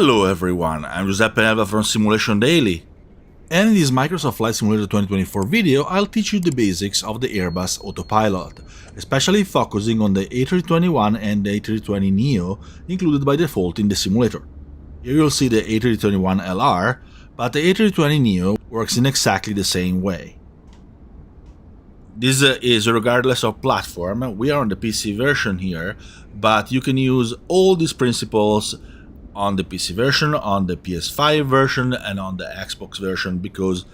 Hello everyone, I'm Giuseppe Nelva from Simulation Daily, and in this Microsoft Flight Simulator 2024 video I'll teach you the basics of the Airbus Autopilot, especially focusing on the A321 and the A320neo included by default in the simulator. Here you'll see the A321LR, but the A320neo works in exactly the same way. This is regardless of platform. We are on the PC version here, but you can use all these principles on the PC version, on the PS5 version, and on the Xbox version, because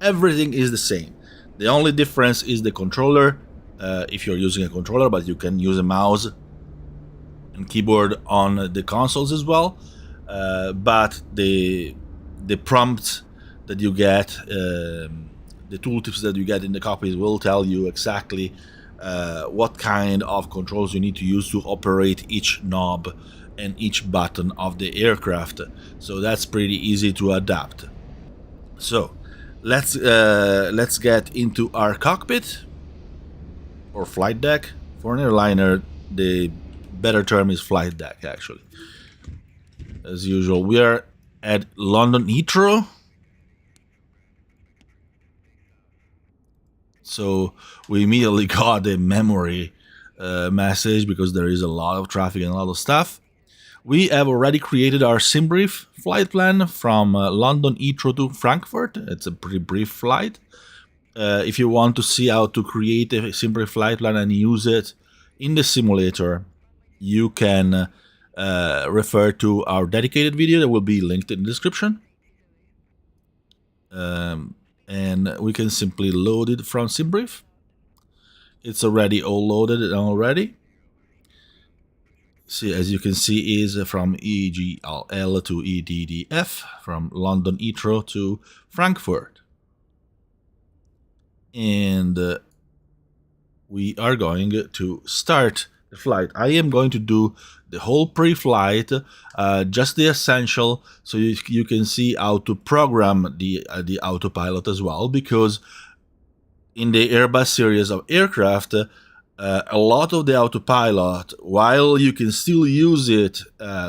everything is the same. The only difference is the controller, if you're using a controller, but you can use a mouse and keyboard on the consoles as well. But the prompts that you get, the tooltips that you get in the copies will tell you exactly what kind of controls you need to use to operate each knob and each button of the aircraft, so that's pretty easy to adapt. So let's get into our cockpit or flight deck. For an airliner, the better term is flight deck, actually. As usual, we are at London Heathrow. So we immediately got a memory message because there is a lot of traffic and a lot of stuff. We have already created our Simbrief flight plan from London Heathrow to Frankfurt. It's a pretty brief flight. If you want to see how to create a Simbrief flight plan and use it in the simulator, you can refer to our dedicated video that will be linked in the description. And we can simply load it from Simbrief. It's already all loaded already. See, as you can see, is from EGLL to EDDF, from London Heathrow to Frankfurt. And we are going to start the flight. I am going to do the whole pre-flight, just the essential, so you can see how to program the autopilot as well, because in the Airbus series of aircraft, a lot of the autopilot, while you can still use it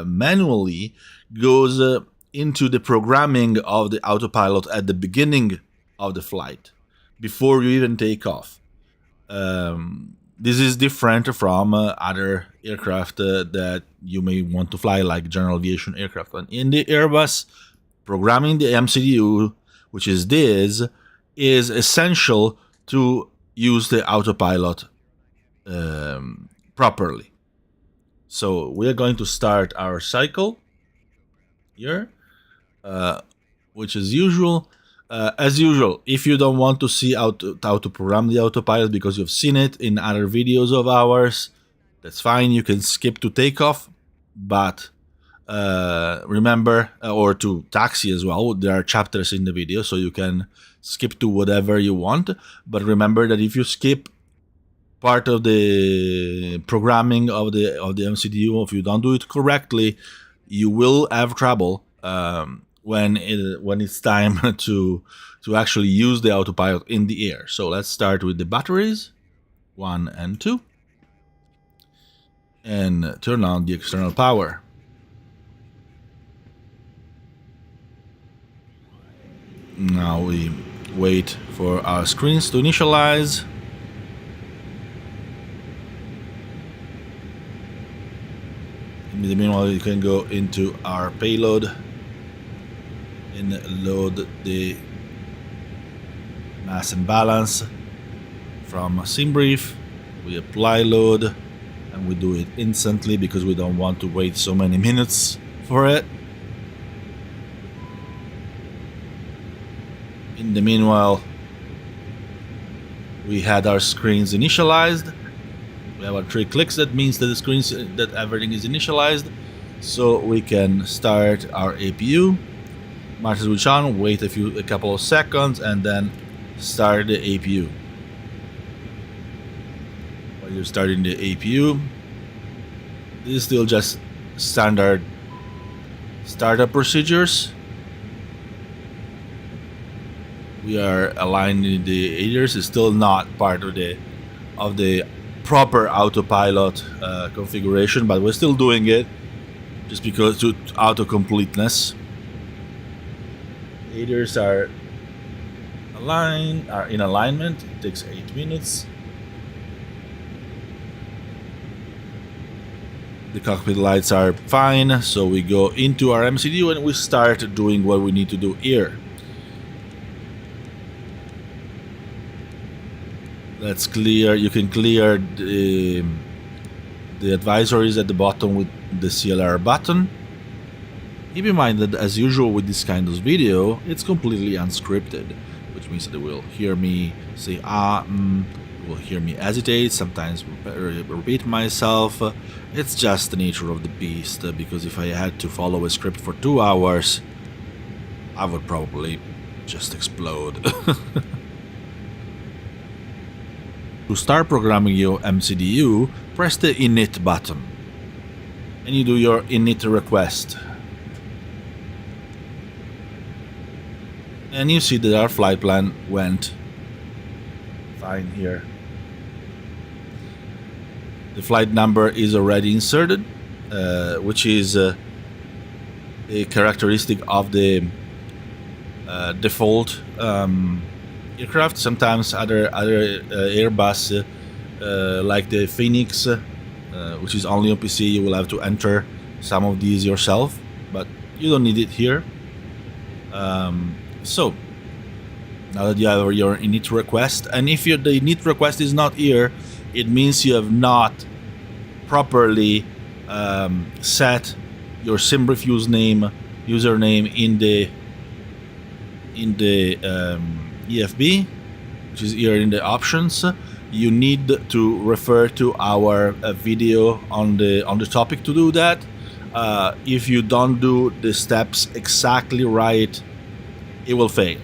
manually, goes into the programming of the autopilot at the beginning of the flight, before you even take off. This is different from other aircraft that you may want to fly, like general aviation aircraft. And in the Airbus, programming the MCDU, which is this, is essential to use the autopilot properly. So we are going to start our cycle here, which is usual. As usual, if you don't want to see how to program the autopilot because you've seen it in other videos of ours, that's fine. You can skip to takeoff, but remember, or to taxi as well. There are chapters in the video, so you can skip to whatever you want. But remember that if you skip part of the programming of the MCDU, if you don't do it correctly, you will have trouble when it's time to actually use the autopilot in the air. So let's start with the batteries, 1 and 2, and turn on the external power. Now we wait for our screens to initialize. In the meanwhile, you can go into our payload and load the mass and balance from Simbrief. We apply load and we do it instantly because we don't want to wait so many minutes for it. In the meanwhile, we had our screens initialized. We have our 3 clicks. That means that the screens, that everything is initialized, so we can start our APU. Mark switch on, wait a couple of seconds, and then start the APU. While you're starting the APU, this is still just standard startup procedures. We are aligning the aiders. It's still not part of the proper autopilot configuration, but we're still doing it. just because to auto-completeness. Aiders are in alignment. It takes 8 minutes. The cockpit lights are fine, so we go into our MCDU and we start doing what we need to do here. Let's clear. You can clear the advisories at the bottom with the CLR button. Keep in mind that, as usual with this kind of video, it's completely unscripted, which means that they will hear me say will hear me hesitate, sometimes repeat myself. It's just the nature of the beast, because if I had to follow a script for 2 hours, I would probably just explode. To start programming your MCDU, press the init button, and you do your init request. And you see that our flight plan went fine here. The flight number is already inserted, which is a characteristic of the default aircraft. Sometimes other Airbus, like the Phoenix, which is only on PC, you will have to enter some of these yourself, but you don't need it here. So now that you have your init request, and if the init request is not here, it means you have not properly set your Simbrief username in the EFB, which is here in the options. You need to refer to our video on the topic to do that. If you don't do the steps exactly right, it will fail.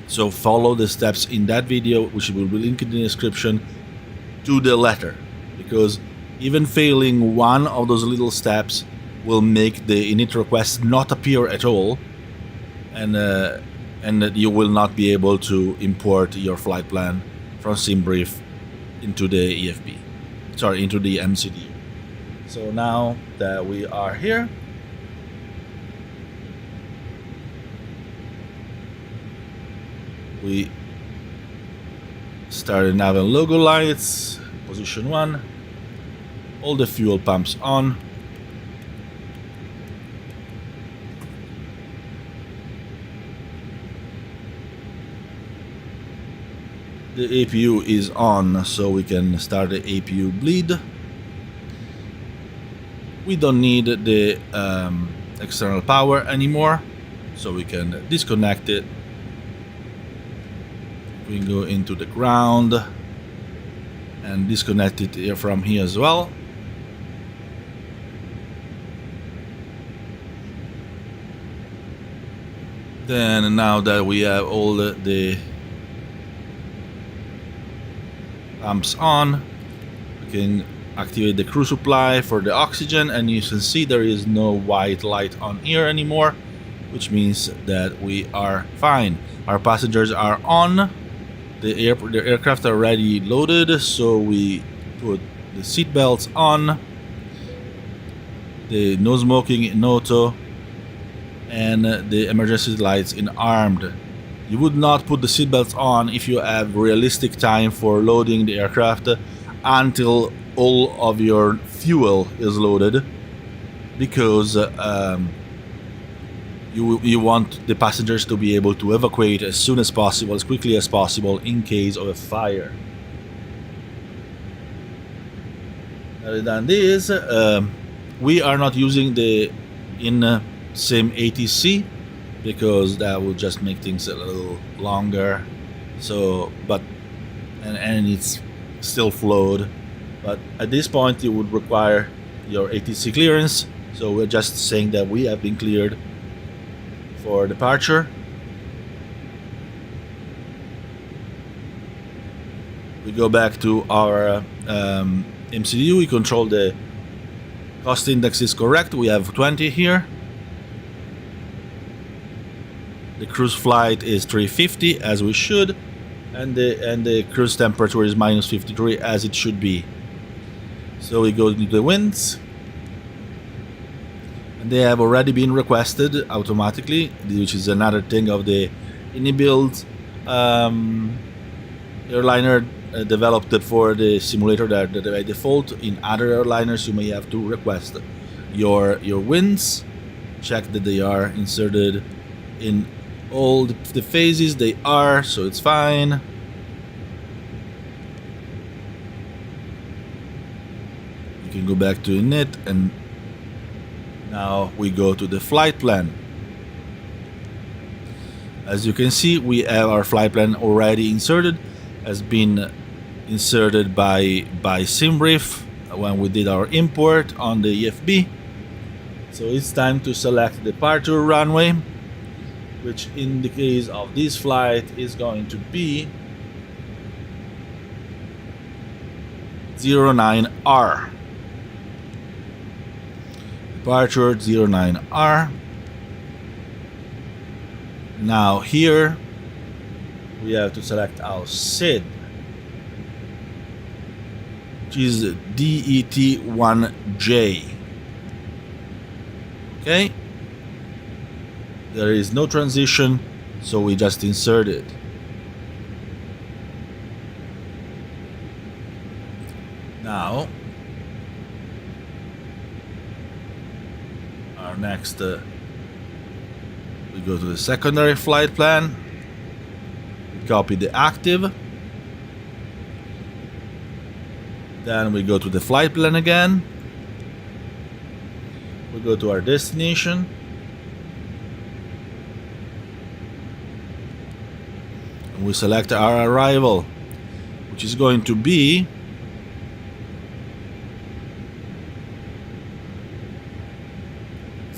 So follow the steps in that video, which will be linked in the description, to the letter, because even failing one of those little steps will make the init request not appear at all, and that you will not be able to import your flight plan from Simbrief into the EFB, into the MCDU. So now that we are here, we started nav and logo lights, position 1, all the fuel pumps on. The APU is on, so we can start the APU bleed. We don't need the external power anymore, so we can disconnect it. We can go into the ground and disconnect it here from here as well. Then now that we have all the pumps on, we can activate the crew supply for the oxygen, and you can see there is no white light on here anymore, which means that we are fine. Our passengers are on. The aircraft are already loaded, so we put the seat belts on, the no smoking in auto, and the emergency lights in armed. You would not put the seat belts on if you have realistic time for loading the aircraft until all of your fuel is loaded, because you want the passengers to be able to evacuate as soon as possible, as quickly as possible, in case of a fire. Other than this, we are not using the sim ATC, because that will just make things a little longer. So, and it's still flowed. But at this point, you would require your ATC clearance. So we're just saying that we have been cleared for departure. We go back to our MCDU. We control the cost index is correct. We have 20 here. The cruise flight is 350 as we should, and the cruise temperature is minus 53 as it should be. So we go into the winds. and they have already been requested automatically, which is another thing of the inbuilt airliner developed for the simulator that by default. In other airliners you may have to request your winds, check that they are inserted in all the phases. They are, so it's fine. You can go back to init, and now we go to the flight plan. As you can see, we have our flight plan already inserted, has been inserted by Simbrief when we did our import on the EFB. So it's time to select the departure runway, which in the case of this flight is going to be 09R. Departure 09R. Now here we have to select our SID, which is DET1J. Okay, there is no transition, so we just insert it. Now our next we go to the secondary flight plan, we copy the active, then we go to the flight plan again, we go to our destination, and we select our arrival, which is going to be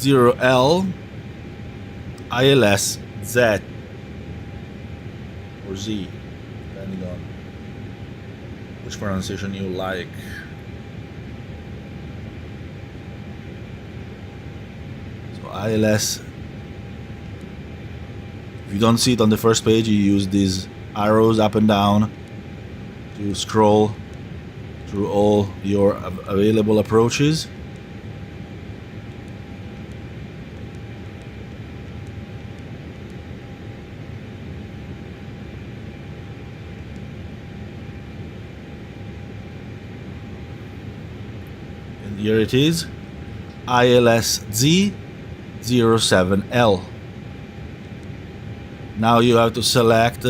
L ILS Z or Z, depending on which pronunciation you like. So ILS, if you don't see it on the first page, you use these arrows up and down to scroll through all your available approaches. Here it is, ILS Z07L. Now you have to select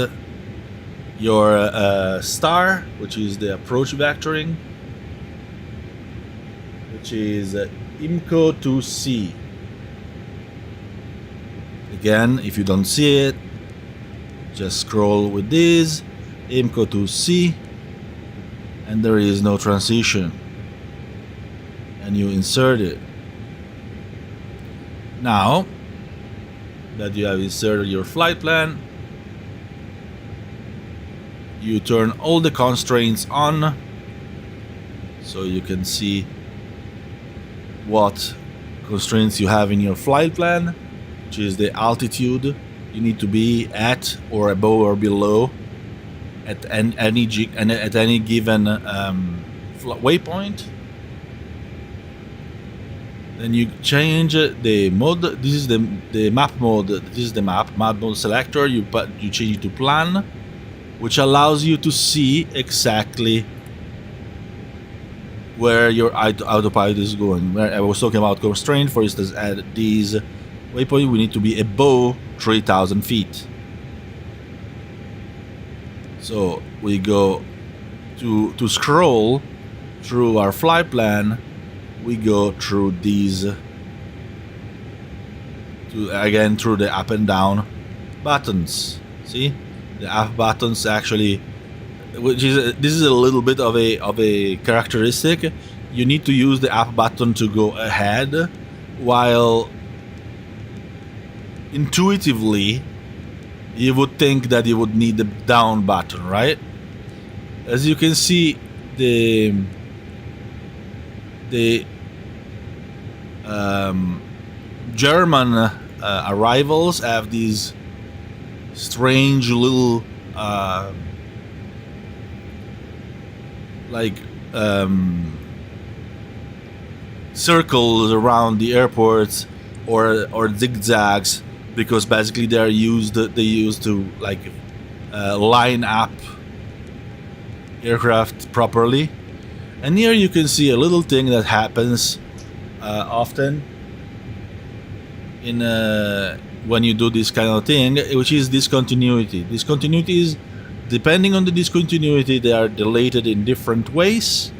your star, which is the approach vectoring, which is IMCO 2C. Again, if you don't see it, just scroll with this, IMCO 2C, and there is no transition. And you insert it. Now that you have inserted your flight plan, you turn all the constraints on so you can see what constraints you have in your flight plan, which is the altitude you need to be at or above or below at any given waypoint. Then you change the mode. This is the map mode. This is the map mode selector. You change it to plan, which allows you to see exactly where your autopilot is going. Where I was talking about constraint, for instance, at these waypoint, we need to be above 3,000 feet. So we go to scroll through our flight plan. We go through these, through the up and down buttons. See, the up buttons actually, this is a little bit of a characteristic. You need to use the up button to go ahead, while intuitively you would think that you would need the down button, right? As you can see, the German arrivals have these strange little circles around the airports or zigzags, because basically they used to like line up aircraft properly. And here you can see a little thing that happens often in when you do this kind of thing, which is discontinuity. Discontinuities, depending on the discontinuity, they are deleted in different ways.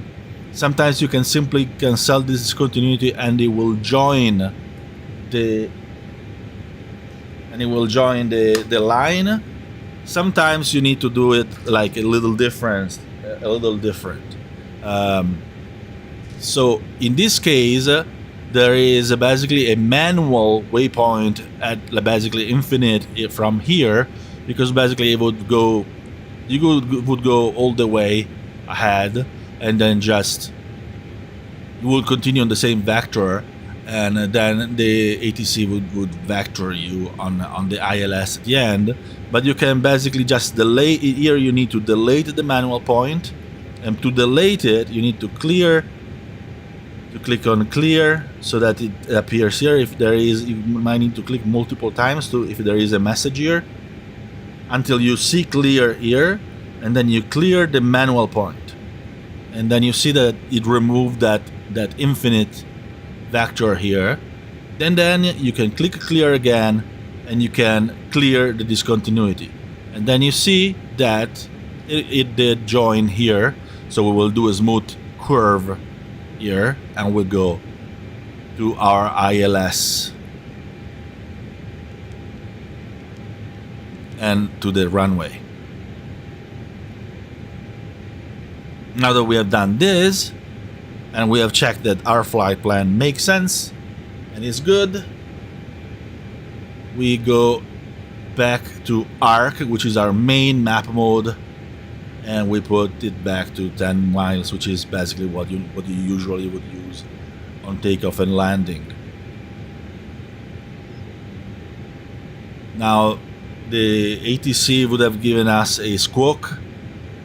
Sometimes you can simply cancel this discontinuity and it will join the line. Sometimes you need to do it like a little different. So in this case, there is basically a manual waypoint at basically infinite from here, because basically it would go, would go all the way ahead, and then just you will continue on the same vector, and then the ATC would vector you on the ILS at the end. But you can basically just delay it. Here you need to delete the manual point, and to delete it you need to click on clear so that it appears here. If there is, you might need to click multiple times if there is a message here, until you see clear here, and then you clear the manual point, and then you see that it removed that infinite vector here. Then you can click clear again, and you can clear the discontinuity, and then you see that it did join here. So we will do a smooth curve here, and we'll go to our ILS and to the runway. Now that we have done this, and we have checked that our flight plan makes sense and is good, we go back to ARC, which is our main map mode, and we put it back to 10 miles, which is basically what you usually would use on takeoff and landing. Now the ATC would have given us a squawk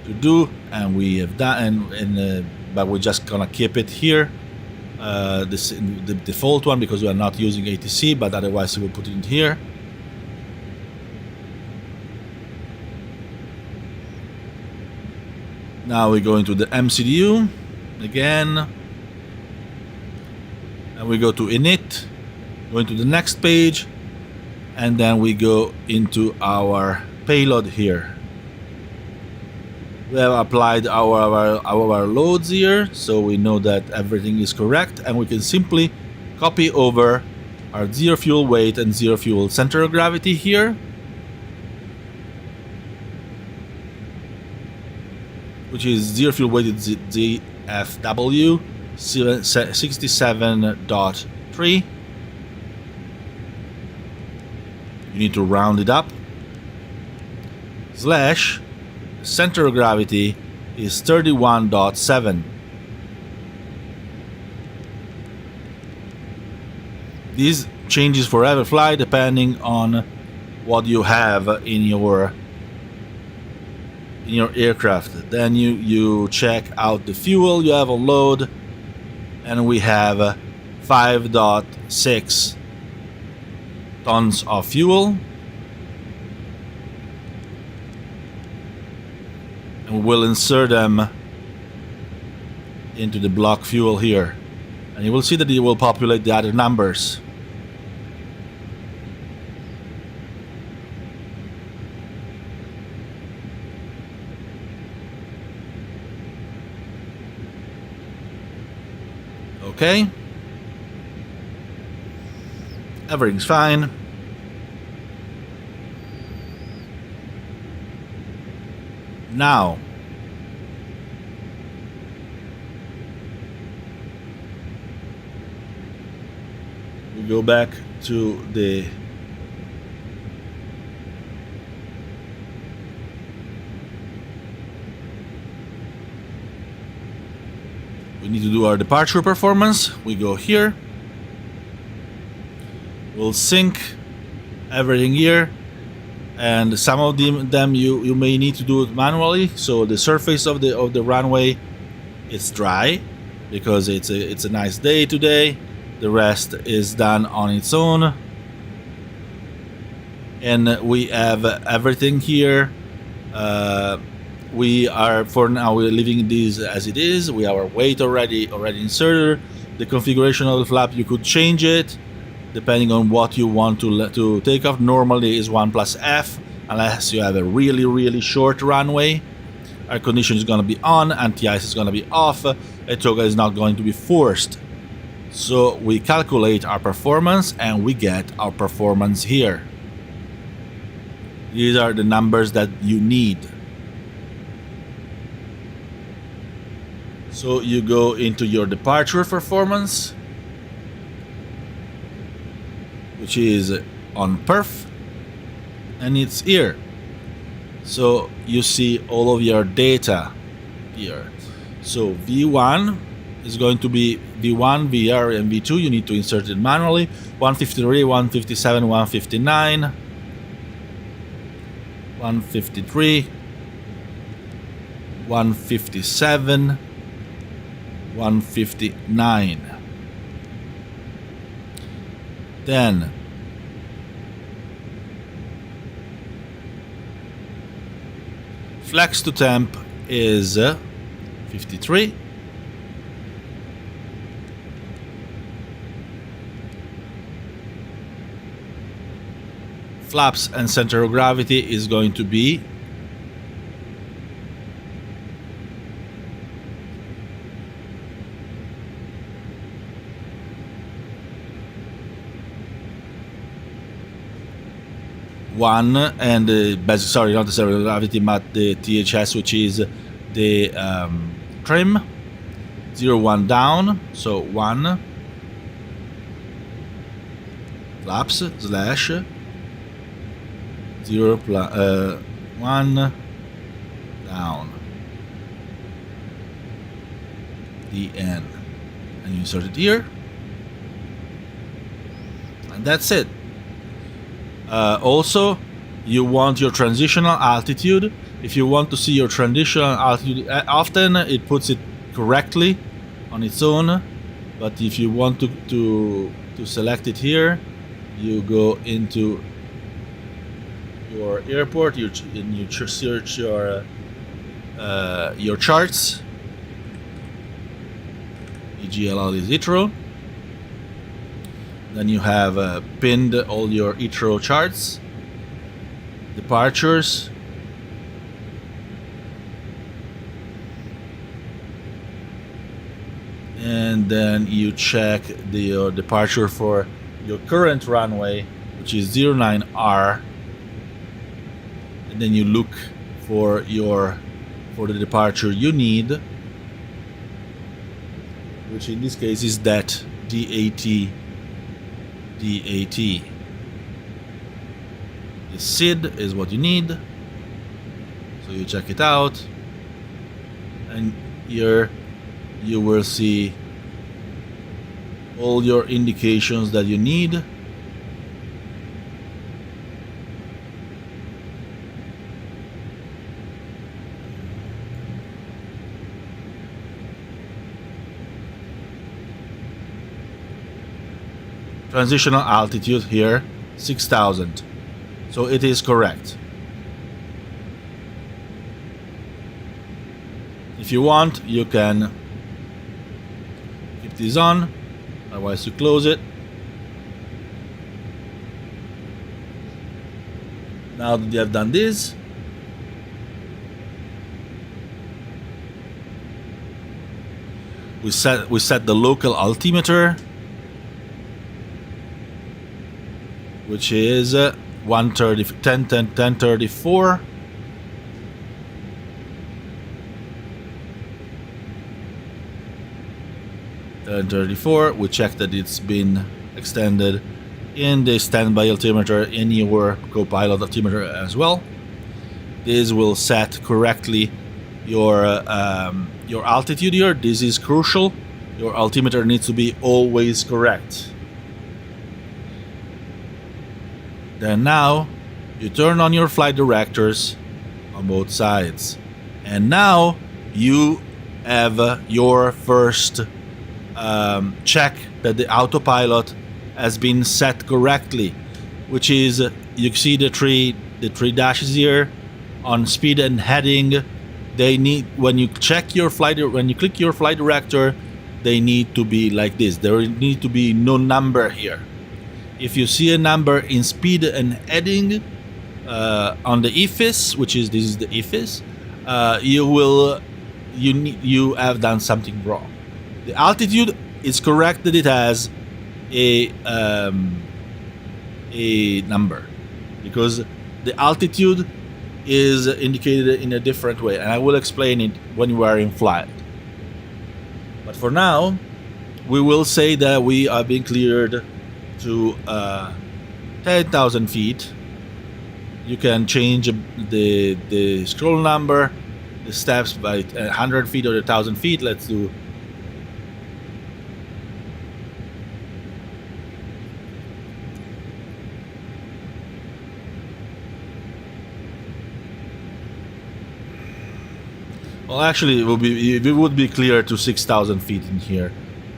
to do, and we have done, but we're just gonna keep it here, the default one, because we are not using ATC, but otherwise we will put it in here. Now we go into the MCDU again, and we go to init, go into the next page, and then we go into our payload here. We have applied our loads here, so we know that everything is correct, and we can simply copy over our zero fuel weight and zero fuel center of gravity here, which is zero fuel weighted ZFW 67.3. You need to round it up. Slash center of gravity is 31.7. This changes for every flight depending on what you have in your aircraft. Then you check out the fuel you have on load, and we have 5.6 tons of fuel, and we'll insert them into the block fuel here, and you will see that it will populate the other numbers. Okay, everything's fine. Now we go back to the we need to do our departure performance. We go here, we'll sync everything here, and some of them you may need to do it manually. So the surface of the runway is dry, because it's a nice day today. The rest is done on its own, and we have everything here. We are, for now, we're leaving this as it is. We have our weight already inserted. The configuration of the flap, you could change it depending on what you want to take off. Normally is 1 plus F, unless you have a really short runway. Air conditioning is going to be on, anti-ice is going to be off, ETOGA is not going to be forced. So we calculate our performance and we get our performance here. These are the numbers that you need. So you go into your departure performance, which is on perf, and it's here. So you see all of your data here. So V1 is going to be V1, VR, and V2. You need to insert it manually. 153, 157, 159, 153, 157, 159. Then flex to temp is 53. Flaps and center of gravity is going to be 1, and basic, sorry, not the center of gravity, but the THS, which is the trim. 0, 1 down, so 1 flaps slash 0 1 down, DN, and you insert it here, and that's it. Also, you want your transitional altitude. If you want to see your transitional altitude, often it puts it correctly on its own, but if you want to select it here, you go into your airport, you search your charts, EGLL is Heathrow. Then you have pinned all your Heathrow charts, departures, and then you check your departure for your current runway, which is 09R, and then you look for the departure you need, which in this case is that DAT. The SID is what you need, so you check it out, and here you will see all your indications that you need. Transitional altitude here 6,000, so it is correct. If you want, you can keep this on, otherwise you close it. Now that you have done this, we set the local altimeter, which is 1034. We check that it's been extended in the standby altimeter, in your co-pilot altimeter as well. This will set correctly your altitude here. This is crucial. Your altimeter needs to be always correct. Then now you turn on your flight directors on both sides, and now you have your first check that the autopilot has been set correctly, which is you see the three dashes here on speed and heading. They need, when you click your flight director, they need to be like this. There need to be no number here. If you see a number in speed and heading on the EFIS, which is this is the EFIS, you have done something wrong. The altitude is correct that it has a number, because the altitude is indicated in a different way, and I will explain it when you are in flight. But for now, we will say that we are being cleared to 10,000 feet. You can change the scroll number, the steps by 100 feet or 1,000 feet. Let's do. Well, actually, it would be clear to 6,000 feet in here,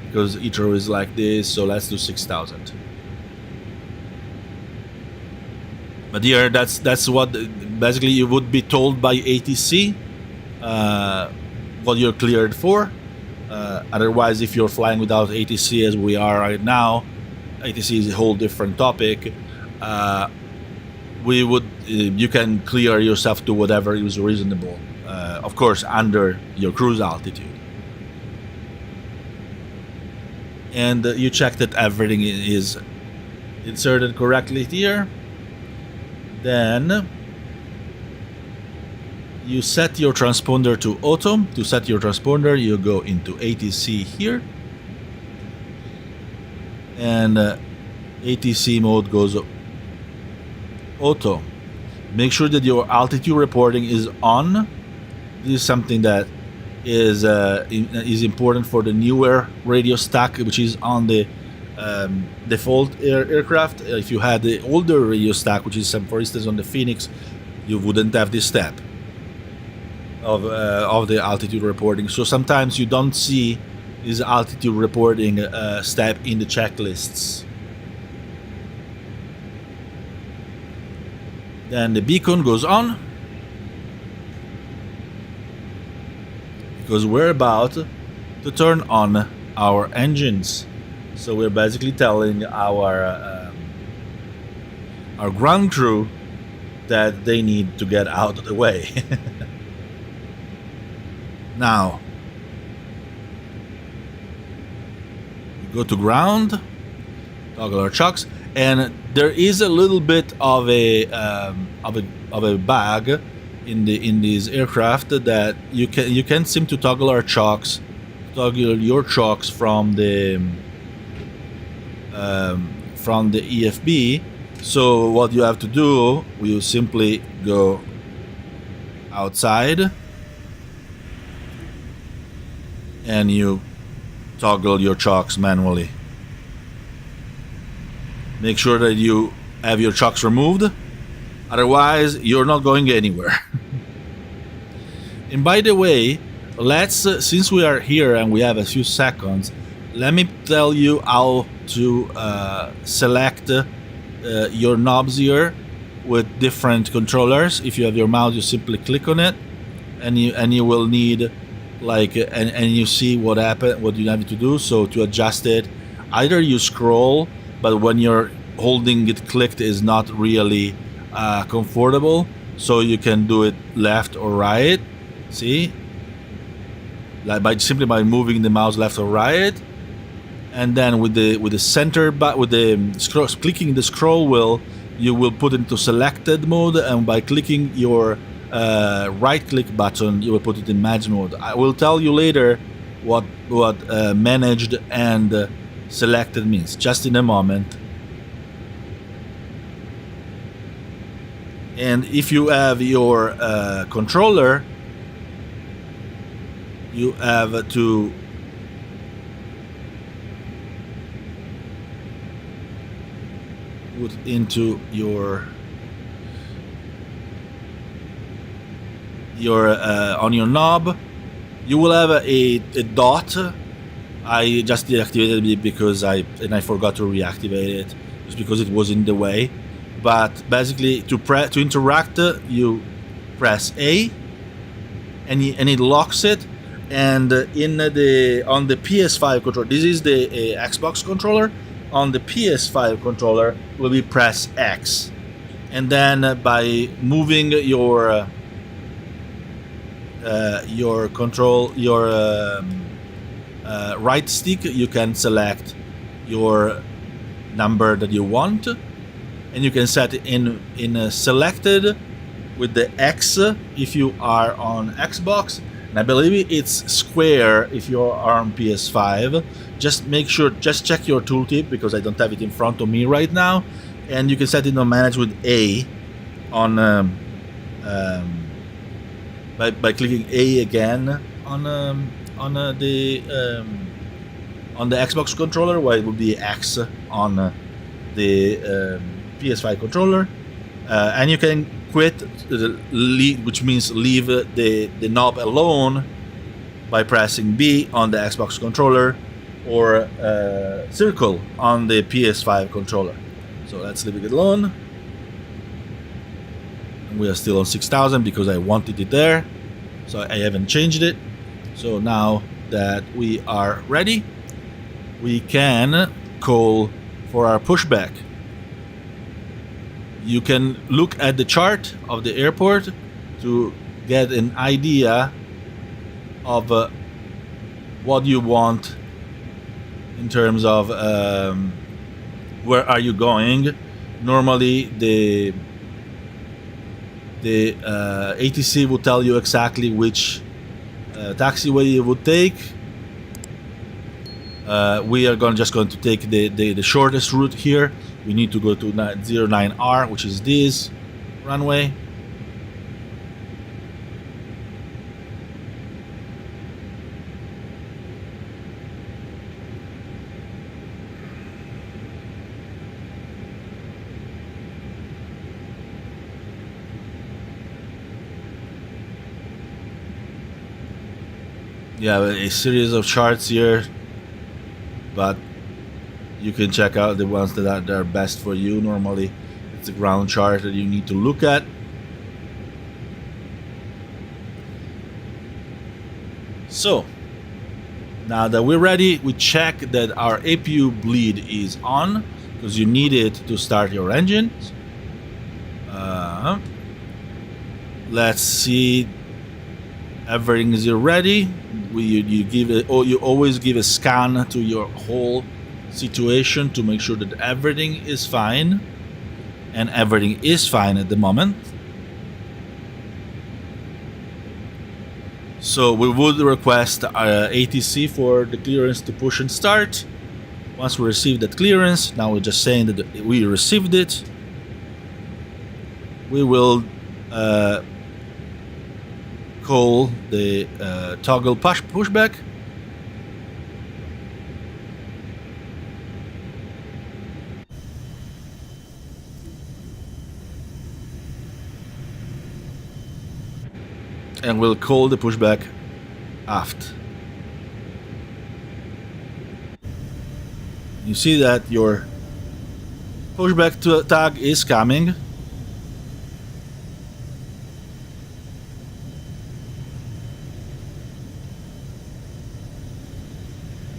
because Heathrow is like this. So let's do 6,000. But here, that's what basically you would be told by ATC what you're cleared for. Otherwise, if you're flying without ATC, as we are right now, ATC is a whole different topic. You can clear yourself to whatever is reasonable. Of course, under your cruise altitude. And you check that everything is inserted correctly here. Then you set your transponder to auto. To set your transponder, you go into ATC here. And ATC mode goes auto. Make sure that your altitude reporting is on. This is something that is important for the newer radio stack, which is on the default aircraft. If you had the older radio stack, which is for instance on the Phoenix, you wouldn't have this step of the altitude reporting. So sometimes you don't see this altitude reporting step in the checklists. Then the beacon goes on, because we're about to turn on our engines. So we're basically telling our ground crew that they need to get out of the way. Now, we go to ground, toggle our chocks, and there is a little bit of a bug in this aircraft that you can't seem to toggle your chocks from the EFB. So what you have to do, you simply go outside and you toggle your chocks manually. Make sure that you have your chocks removed, otherwise you're not going anywhere. And by the way, since we are here and we have a few seconds, let me tell you how to select your knobs here with different controllers. If you have your mouse, you simply click on it, and you will need and you see what you have to do. So to adjust it, either you scroll, but when you're holding it clicked is not really comfortable, so you can do it left or right. See, simply by moving the mouse left or right, and then with the center, but with the clicking the scroll wheel, you will put into selected mode, and by clicking your right click button, you will put it in manage mode. I will tell you later what managed and selected means, just in a moment. And if you have your controller, you have to put into your on your knob, You will have a dot. I just deactivated it because I forgot to reactivate it, just because it was in the way. But basically, to interact, you press A, and it locks it. And on the PS5 controller, this is the Xbox controller. On the PS5 controller will be press X, and then by moving your right stick, you can select your number that you want, and you can set it in selected with the X if you are on Xbox, and I believe it's square if you are on PS5. Just check your tooltip, because I don't have it in front of me right now, and you can set it on manage with A on by clicking A again on the Xbox controller, while it would be X on the PS5 controller, and you can quit, which means leave the knob alone, by pressing B on the Xbox controller, or circle on the PS5 controller. So let's leave it alone. And we are still on 6,000 because I wanted it there, so I haven't changed it. So now that we are ready, we can call for our pushback. You can look at the chart of the airport to get an idea of what you want in terms of where are you going. Normally the ATC will tell you exactly which taxiway you would take. We are just going to take the shortest route here. We need to go to 09R, which is this runway. You have a series of charts here, but you can check out the ones that are best for you. Normally it's a ground chart that you need to look at. So now that we're ready, we check that our APU bleed is on, because you need it to start your engine. Let's see, everything is ready. You always give a scan to your whole situation to make sure that everything is fine, and everything is fine at the moment. So we would request ATC for the clearance to push and start. Once we receive that clearance, now we're just saying that we received it. We will call the toggle pushback. And we'll call the pushback aft. You see that your pushback tag is coming.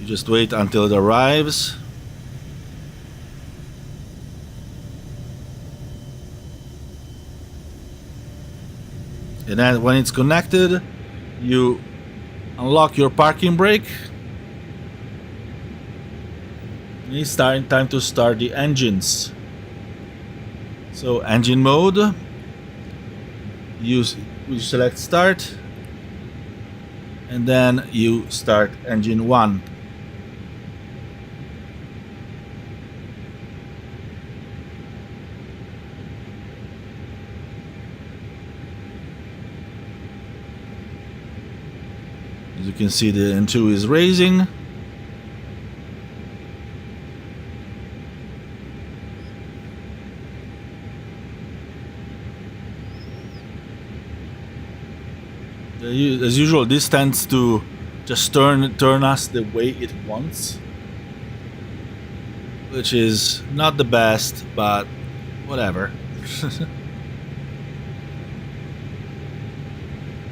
You just wait until it arrives. And then when it's connected, you unlock your parking brake. It's time to start the engines. So engine mode, you select start, and then you start engine 1. As you can see, the N2 is raising. The As usual, this tends to just turn us the way it wants, which is not the best, but whatever.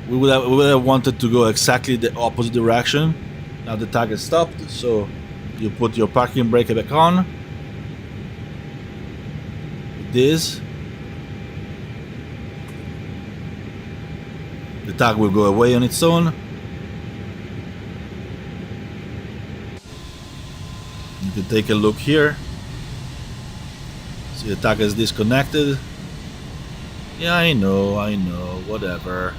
we would have wanted to go exactly the opposite direction. Now the tag is stopped, so you put your parking brake back on. This. The tag will go away on its own. You can take a look here. See, the tag is disconnected. Yeah, I know, whatever.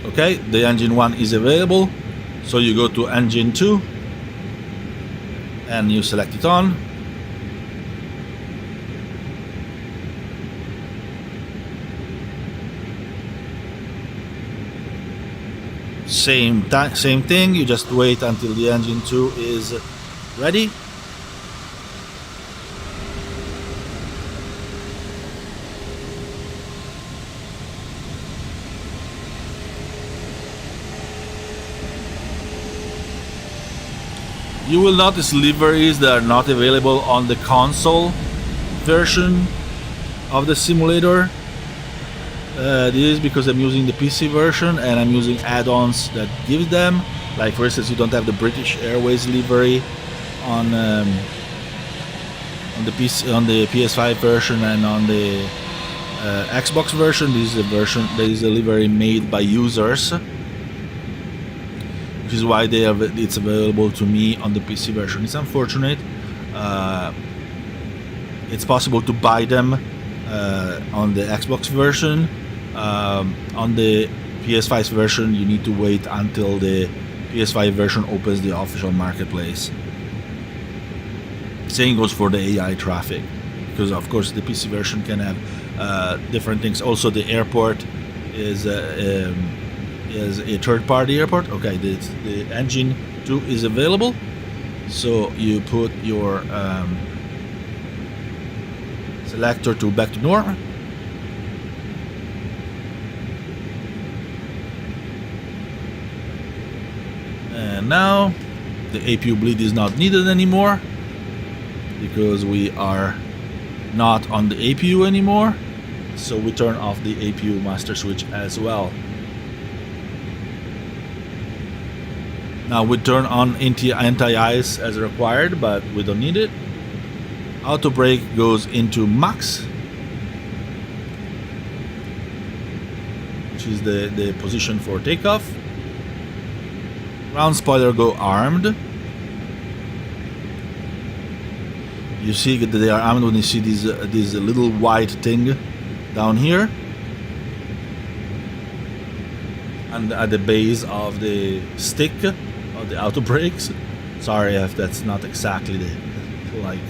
Okay, the engine 1 is available. So you go to engine 2 and you select it on. Same thing, you just wait until the engine 2 is ready. You will notice liveries that are not available on the console version of the simulator. This is because I'm using the PC version and I'm using add-ons that give them. Like for instance, you don't have the British Airways livery on the PS5 version and on the Xbox version. This is a livery made by users, which is why it's available to me on the PC version. It's unfortunate. It's possible to buy them on the Xbox version. On the PS5 version, you need to wait until the PS5 version opens the official marketplace. Same goes for the AI traffic, because of course the PC version can have different things. Also, the airport is a third-party airport. Okay, the engine 2 is available, so you put your selector to back to normal. And now the APU bleed is not needed anymore because we are not on the APU anymore, so we turn off the APU master switch as well. Now we turn on anti-ice as required, but we don't need it. Auto brake goes into max, which is the position for takeoff. Ground spoiler go armed. You see that they are armed when you see this little white thing down here, and at the base of the stick of the auto brakes. Sorry if that's not exactly the like.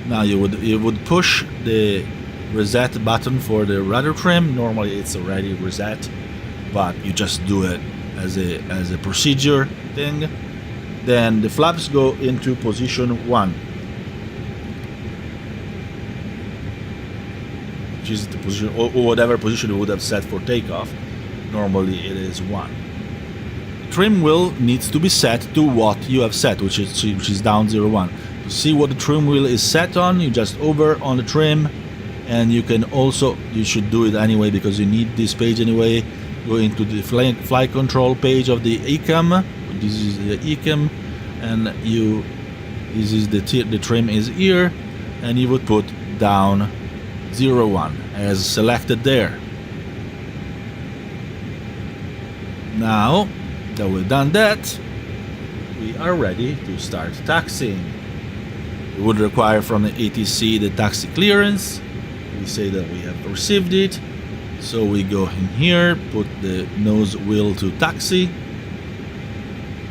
Now you would push the reset button for the rudder trim. Normally it's already reset, but you just do it as a procedure thing. Then the flaps go into position 1, which is the position or whatever position you would have set for takeoff. Normally it is 1. The trim wheel needs to be set to what you have set, which is down 01. To see what the trim wheel is set on, you just hover on the trim, and you should do it anyway because you need this page anyway. Go into the flight control page of the ECAM. This is the ECAM, and this is the trim is here, and you would put down 01 as selected there. Now that we've done that, we are ready to start taxiing. We would require from the ATC the taxi clearance. We say that we have received it. So we go in here, put the nose wheel to taxi.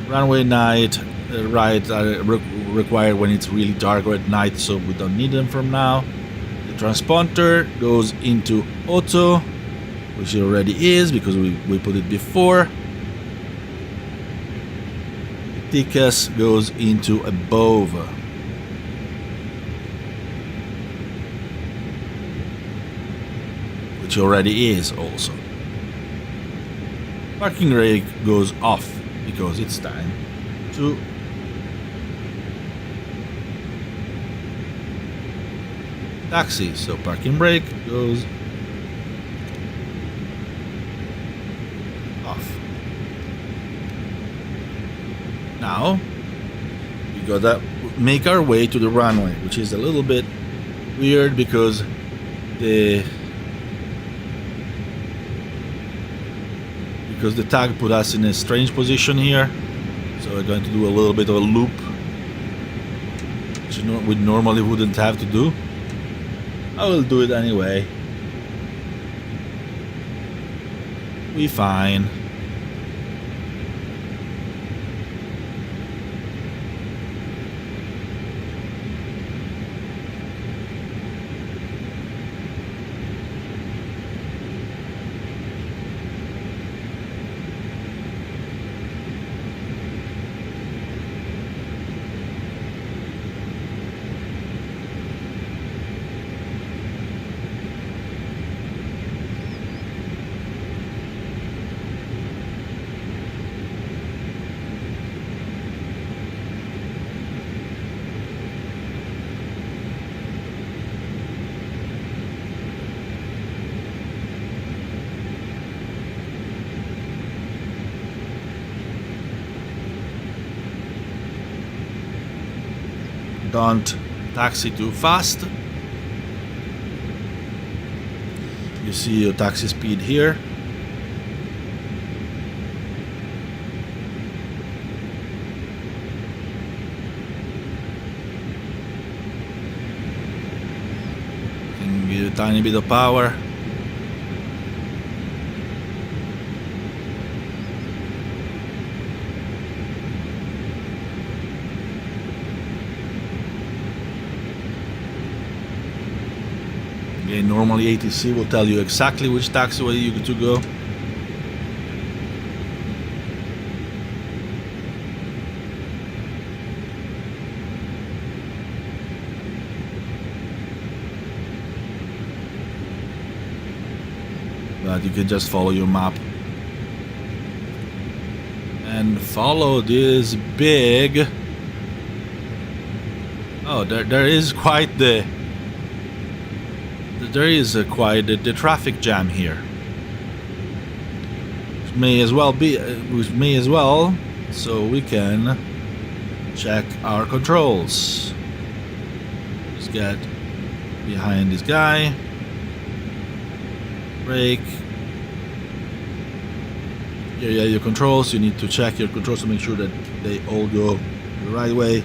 Runway night, right are required when it's really dark or at night, so we don't need them from now. The transponder goes into auto, which it already is because we put it before. Ticus goes into above. Which already is also. Parking brake goes off because it's time to taxi. So parking brake goes off. Now we gotta make our way to the runway, which is a little bit weird because the tag put us in a strange position here. So we're going to do a little bit of a loop, which we normally wouldn't have to do. I will do it anyway. We fine. Don't taxi too fast. You see your taxi speed here. Can give a tiny bit of power. Normally ATC will tell you exactly which taxiway you get to go. But you can just follow your map. And follow this big... Oh, there is quite the... There is quite the traffic jam here. Which may as well, so we can check our controls. Just get behind this guy. Brake. Here you have your controls. You need to check your controls to make sure that they all go the right way.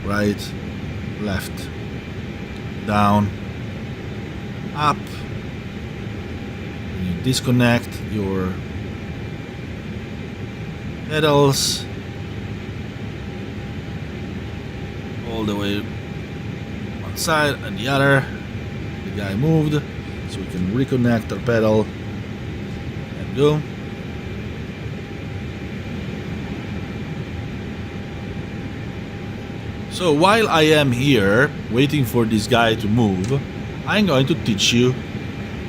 Right, left, down, up. And you disconnect your pedals all the way one side and the other. The guy moved, so we can reconnect our pedal and go. So while I am here waiting for this guy to move, I'm going to teach you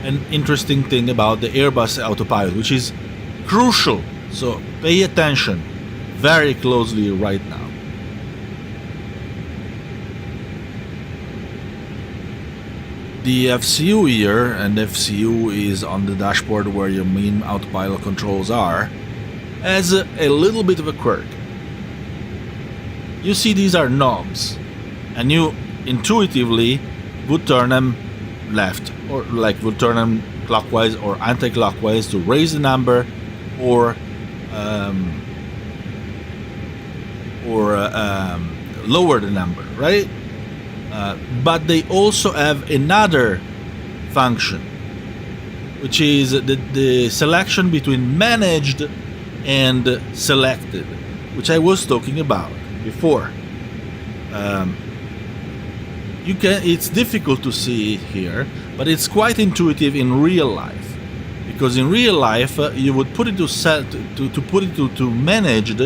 an interesting thing about the Airbus Autopilot, which is crucial. So pay attention very closely right now. The FCU here, and the FCU is on the dashboard where your main autopilot controls are, has a little bit of a quirk. You see these are knobs, and you intuitively would turn them left, or like would turn them clockwise or anti-clockwise to raise the number or lower the number, right? But they also have another function, which is the selection between managed and selected, which I was talking about before. It's difficult to see here, but it's quite intuitive in real life, because in real life you would put it to managed,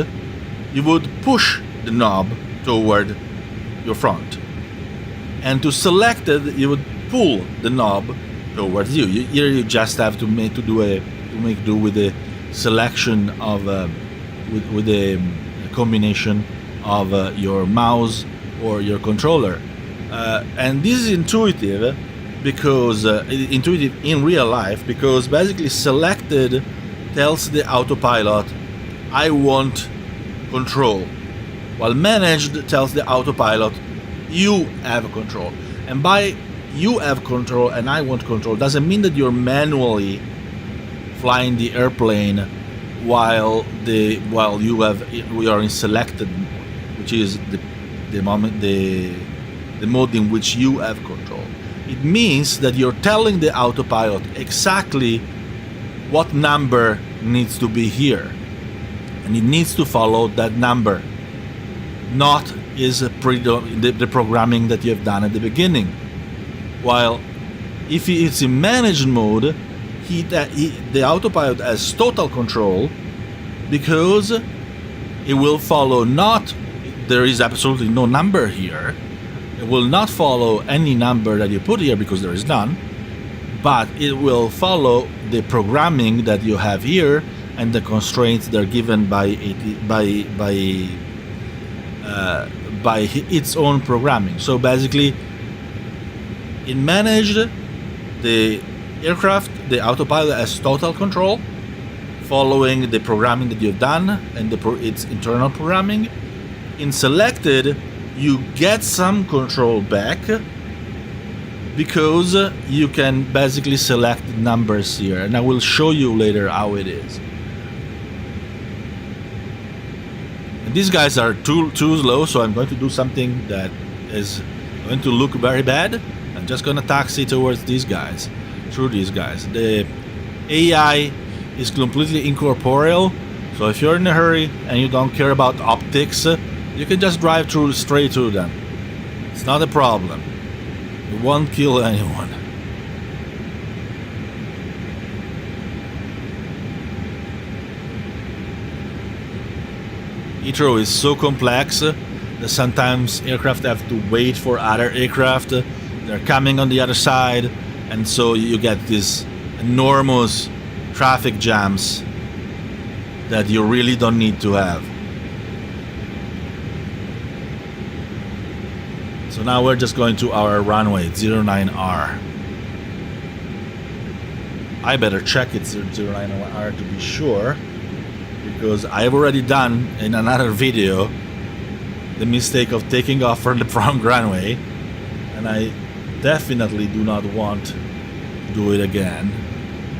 you would push the knob toward your front. And to select it, you would pull the knob towards you. Here you just have to make do with the selection of with a combination of your mouse or your controller. And this is intuitive because intuitive in real life, because basically selected tells the autopilot, I want control, while managed tells the autopilot, you have control. And by you have control and I want control doesn't mean that you're manually flying the airplane while we are in selected mode, which is the mode in which you have control. It means that you're telling the autopilot exactly what number needs to be here, and it needs to follow that number, not the programming that you have done at the beginning. While if it's in managed mode, the autopilot has total control, because it will follow there is absolutely no number here. It will not follow any number that you put here, because there is none, but it will follow the programming that you have here and the constraints that are given by its own programming. So basically, in managed, the aircraft, the autopilot has total control, following the programming that you've done and its internal programming. In selected, you get some control back, because you can basically select numbers here, and I will show you later how it is. And these guys are too slow, so I'm going to do something that is going to look very bad. I'm just going to taxi towards these guys, through these guys. The AI is completely incorporeal, so if you're in a hurry and you don't care about optics, you can just drive straight through them. It's not a problem. You won't kill anyone. Heathrow is so complex that sometimes aircraft have to wait for other aircraft. They're coming on the other side, and so you get these enormous traffic jams that you really don't need to have. So now we're just going to our runway 09R. I better check it's 09R to be sure, because I've already done in another video the mistake of taking off from the wrong runway, and I definitely do not want to do it again.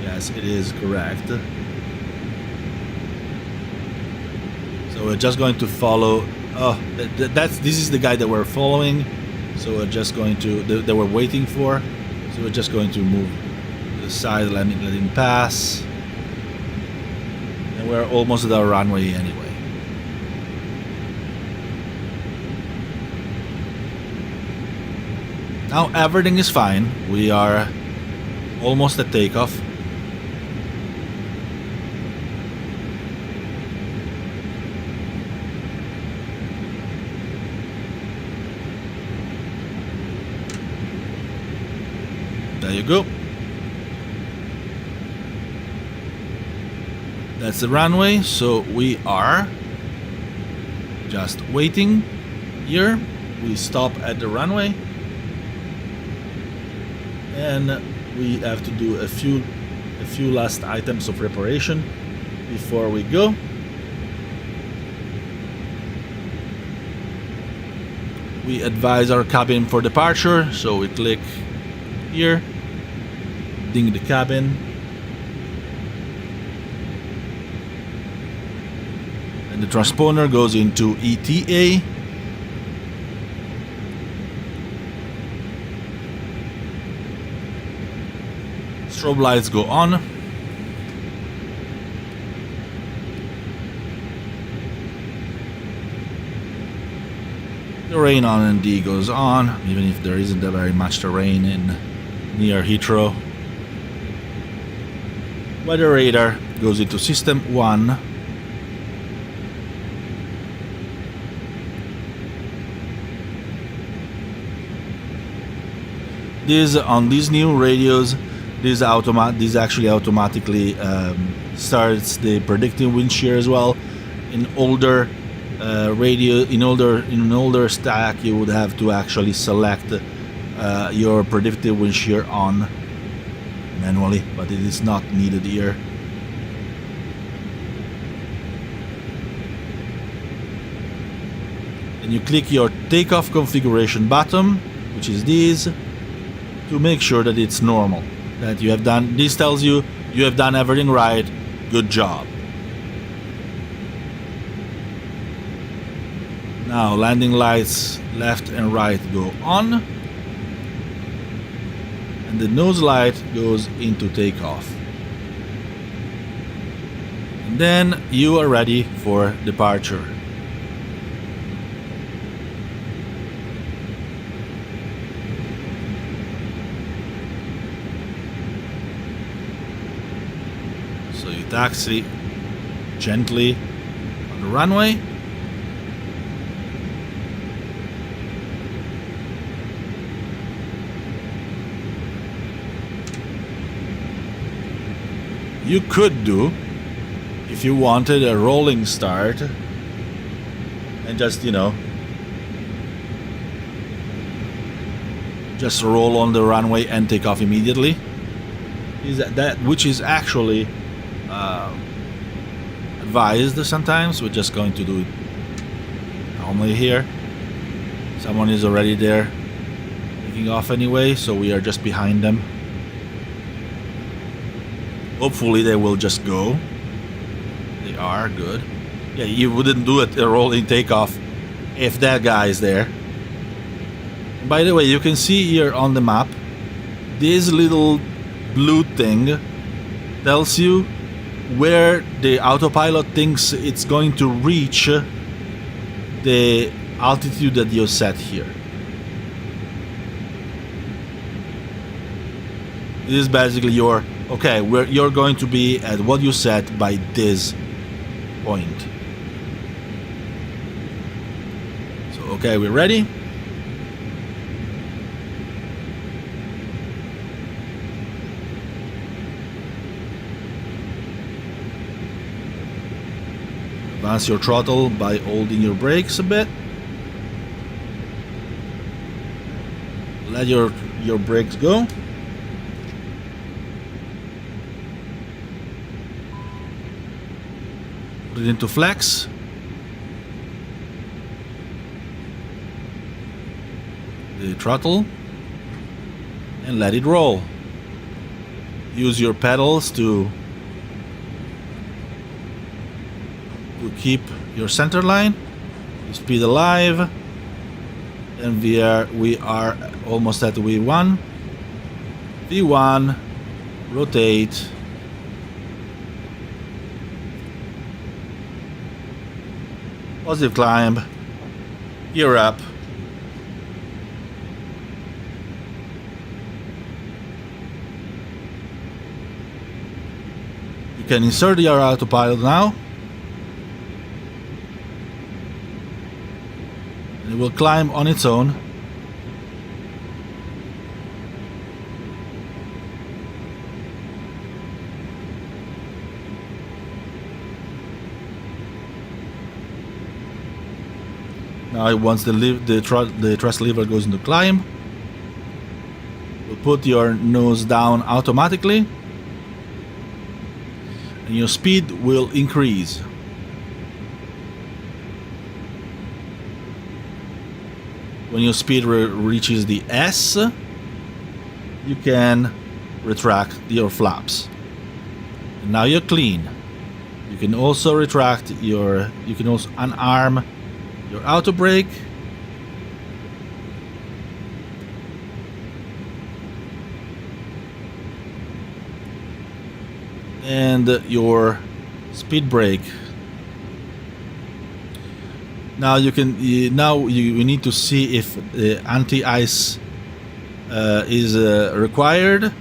Yes, it is correct. So we're just going to follow. Oh, this is the guy that we're following. So we're just going to that we're waiting for. So we're just going to move to the side, let him pass, and we're almost at our runway anyway. Now everything is fine. We are almost at takeoff. There you go. That's the runway, so we are just waiting here. We stop at the runway, and we have to do a few last items of preparation before we go. We advise our cabin for departure, so we click here, ding the cabin, and the transponder goes into ETA. Strobe lights go on. The rain on ND goes on, even if there isn't very much rain near Heathrow. Weather radar goes into system 1. This on these new radios, this actually automatically starts the predicting wind shear as well. In older in older stack, you would have to actually select your predictive wind shear on manually, but it is not needed here. And you click your takeoff configuration button, which is this, to make sure that it's normal, that you have done. This tells you you have done everything right. Good job. Now landing lights left and right go on, and the nose light goes into takeoff. And then you are ready for departure. So you taxi gently on the runway. You could do, if you wanted, a rolling start and just, just roll on the runway and take off immediately. Which is actually advised sometimes. We're just going to do it calmly here. Someone is already there taking off anyway, so we are just behind them. Hopefully they will just go. They are good. Yeah, you wouldn't do a rolling takeoff if that guy is there. And by the way, you can see here on the map, this little blue thing tells you where the autopilot thinks it's going to reach the altitude that you set here. This is basically your, okay, where you're going to be at what you set by this point. So, okay, we're ready. Advance your throttle by holding your brakes a bit. Let your brakes go. Put it into flex. The throttle. And let it roll. Use your pedals to keep your center line. Speed alive. And we are almost at V1. V1. Rotate. Positive climb. Gear up. You can insert your autopilot now. And it will climb on its own. Now once the thrust lever goes into climb, you'll put your nose down automatically and your speed will increase. When your speed reaches the S, you can retract your flaps. And now you're clean. You can also retract you can also unarm your auto brake. And your speed brake. Now you need to see if the anti-ice is required.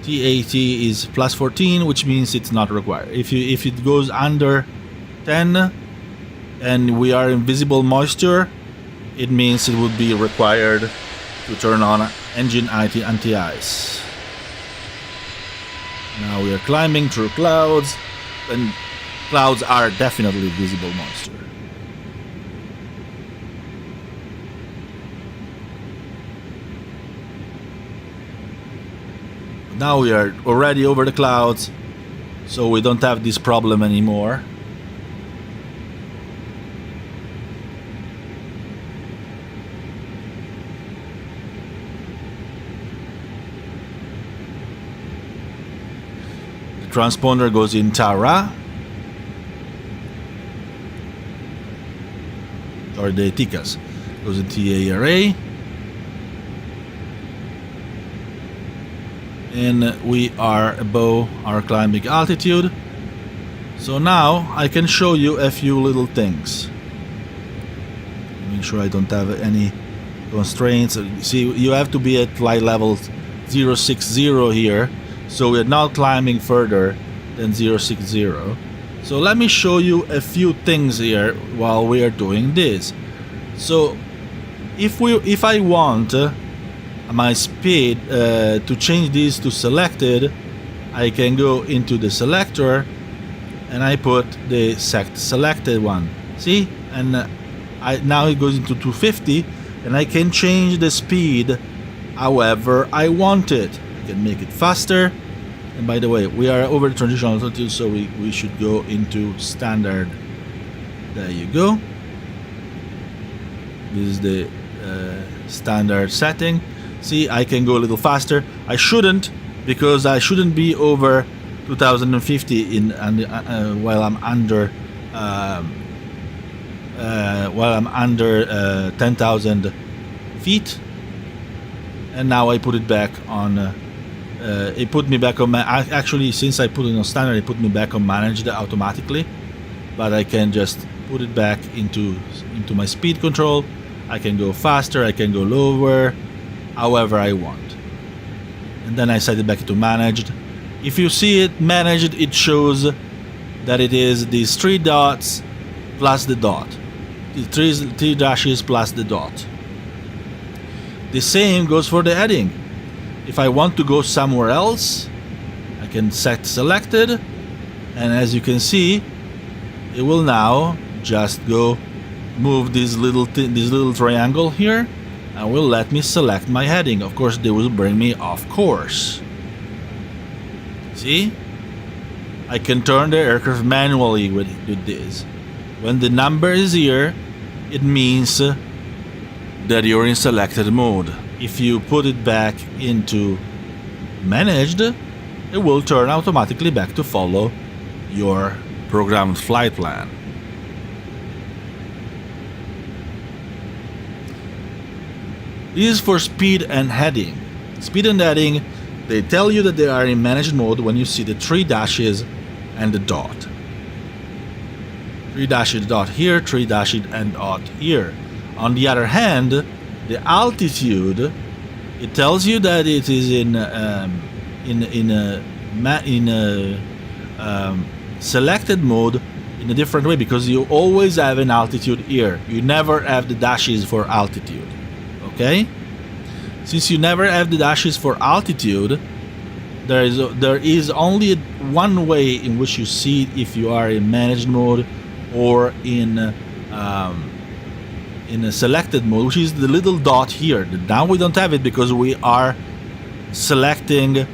TAT is plus 14, which means it's not required. If it goes under 10 and we are in visible moisture, it means it would be required to turn on engine anti-ice. Now we are climbing through clouds, and clouds are definitely a visible monster. Now we are already over the clouds, so we don't have this problem anymore. The transponder goes in Tara, or the TICAS goes in TARA. And we are above our climbing altitude. So now I can show you a few little things. Make sure I don't have any constraints. See, you have to be at flight level 060 here, so we're now climbing further than 060. So let me show you a few things here while we are doing this. So if I want my speed to change this to selected, I can go into the selector and I put the selected one. See, and now it goes into 250, and I can change the speed however I want it. I can make it faster. And by the way, we are over the transitional altitude, so we should go into standard. There you go. This is the standard setting. See, I can go a little faster. I shouldn't, because I shouldn't be over 2050 while I'm under 10,000 feet. And now I put it back on. It put me back on. Actually, since I put it on standard, it put me back on managed automatically. But I can just put it back into my speed control. I can go faster. I can go lower. However I want, and then I set it back to managed. If you see it managed, it shows that it is these 3 dots plus the dot, the three dashes plus the dot. The same goes for the heading. If I want to go somewhere else, I can set selected, and as you can see, it will now just go move this little triangle here, and will let me select my heading. Of course, they will bring me off course. See? I can turn the aircraft manually with this. When the number is here, it means that you're in selected mode. If you put it back into managed, it will turn automatically back to follow your programmed flight plan. This is for speed and heading. Speed and heading, they tell you that they are in managed mode when you see the 3 dashes and the dot. 3 dashes dot here, 3 dashes and dot here. On the other hand, the altitude, it tells you that it is in selected mode in a different way, because you always have an altitude here. You never have the dashes for altitude. Okay? Since you never have the dashes for altitude, there is only one way in which you see if you are in managed mode or in a selected mode, which is the little dot here. Now we don't have it because we are selecting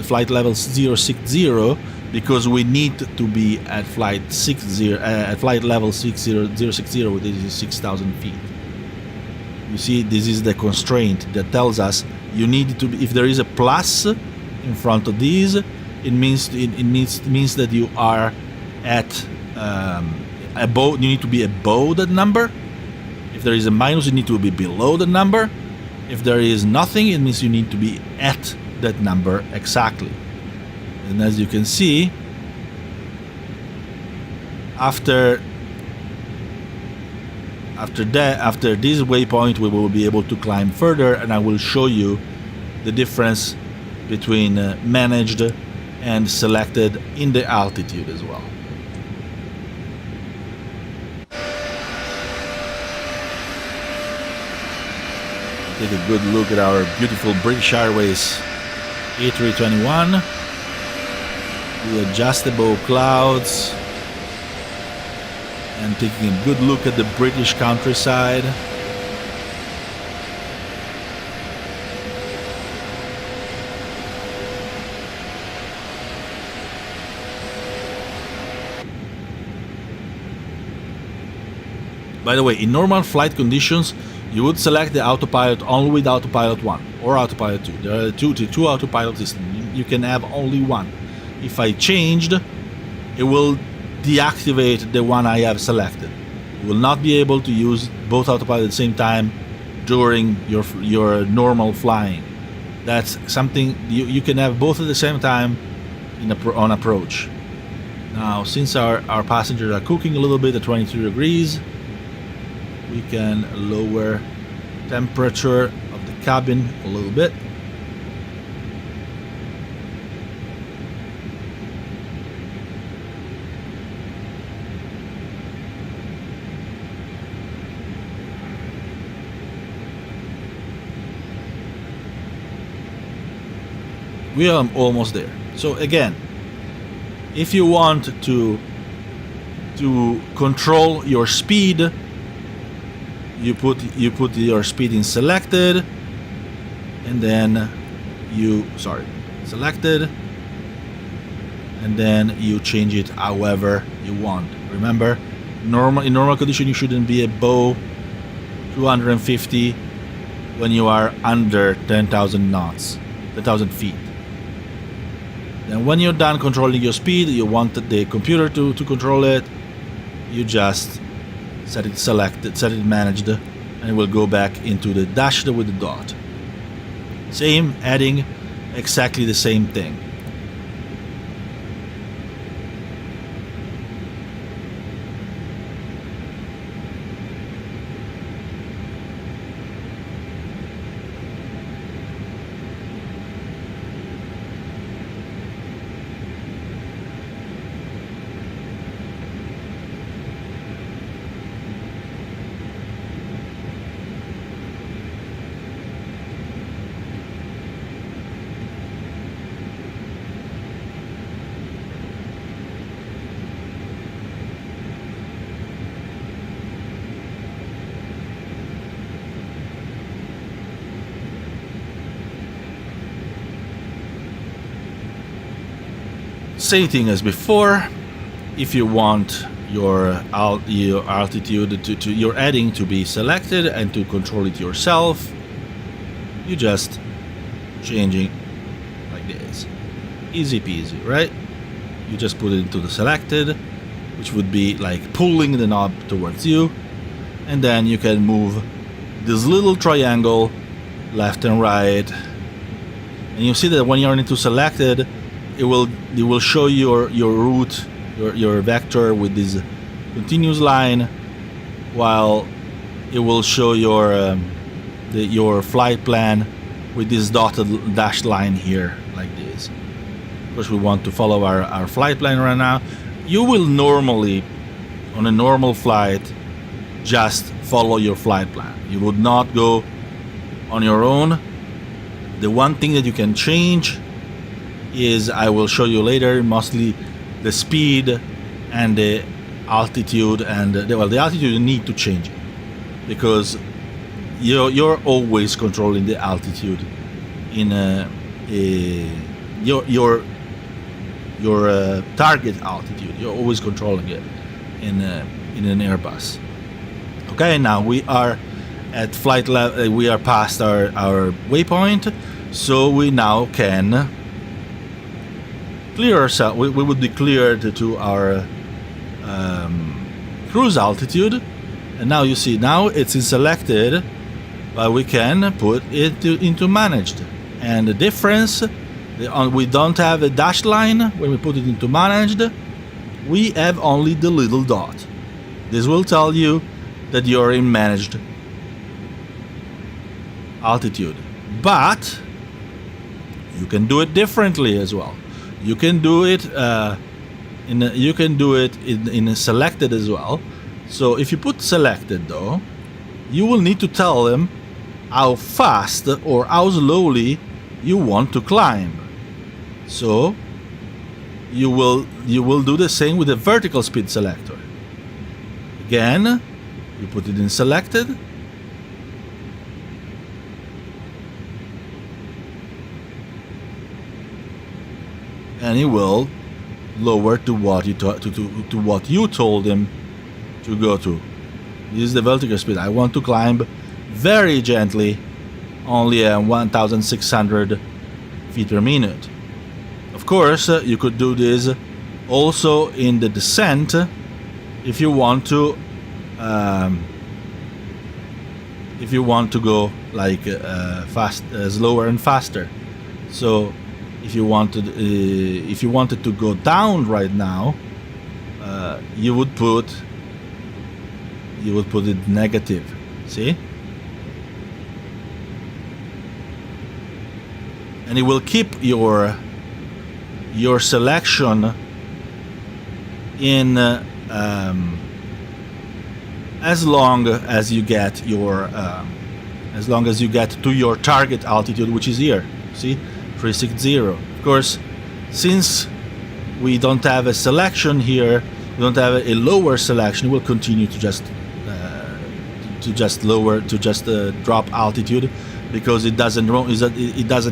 flight level 060, because we need to be at flight level 060, which is 6,000 feet. You see, this is the constraint that tells us you need to be, if there is a plus in front of these, it means that you are at above. You need to be above that number. If there is a minus, you need to be below the number. If there is nothing, it means you need to be at that number exactly. And as you can see, after this waypoint, we will be able to climb further, and I will show you the difference between managed and selected in the altitude as well. Take a good look at our beautiful British Airways A321. The adjustable clouds. And taking a good look at the British countryside. By the way, in normal flight conditions, you would select the autopilot only with Autopilot 1 or Autopilot 2. There are two autopilot systems. You can have only one. If I changed, it will deactivate the one I have selected. You will not be able to use both autopilot at the same time during your normal flying. That's something you can have both at the same time on approach. Now, since our passengers are cooking a little bit at 23 degrees, we can lower temperature of the cabin a little bit. We are almost there. So again, if you want to control your speed, you put your speed in selected, and then selected, and then you change it however you want. Remember, in normal condition you shouldn't be above 250 when you are under 10,000 knots, 10,000 feet. Then when you're done controlling your speed, you want the computer to control it, you just set it selected, set it managed, and it will go back into the dashed with the dot. Same, adding exactly the same thing. Same thing as before. If you want your altitude your heading to be selected and to control it yourself, you just changing like this. Easy peasy, right? You just put it into the selected, which would be like pulling the knob towards you, and then you can move this little triangle left and right, and you see that when you're into selected, it will show your route, your vector with this continuous line, while it will show your flight plan with this dotted dashed line here, like this. Of course, we want to follow our flight plan right now. You will normally, on a normal flight, just follow your flight plan. You would not go on your own. The one thing that you can change is, I will show you later, mostly the speed and the altitude, and the altitude you need to change it, because you're always controlling the altitude in your target altitude. You're always controlling it in an Airbus. Okay, now we are at flight level. We are past our waypoint, so we now can clear ourselves. We would be cleared to our cruise altitude, and now you see, now it's in selected, but we can put it into managed. And the difference, we don't have a dashed line when we put it into managed. We have only the little dot. This will tell you that you're in managed altitude, but you can do it differently as well. You can do it in a selected as well. So if you put selected, though, you will need to tell them how fast or how slowly you want to climb. So you will do the same with the vertical speed selector. Again, you put it in selected, and it will lower to what you told him to go to. This is the vertical speed. I want to climb very gently, only at 1,600 feet per minute. Of course, you could do this also in the descent if you want to. If you want to go like slower and faster. So if you wanted to go down right now, you would put it negative. See? And it will keep your selection in as long as you get to your target altitude, which is here. See, 360. Of course, since we don't have a selection here, we don't have a lower selection. We'll continue to just drop altitude, because it doesn't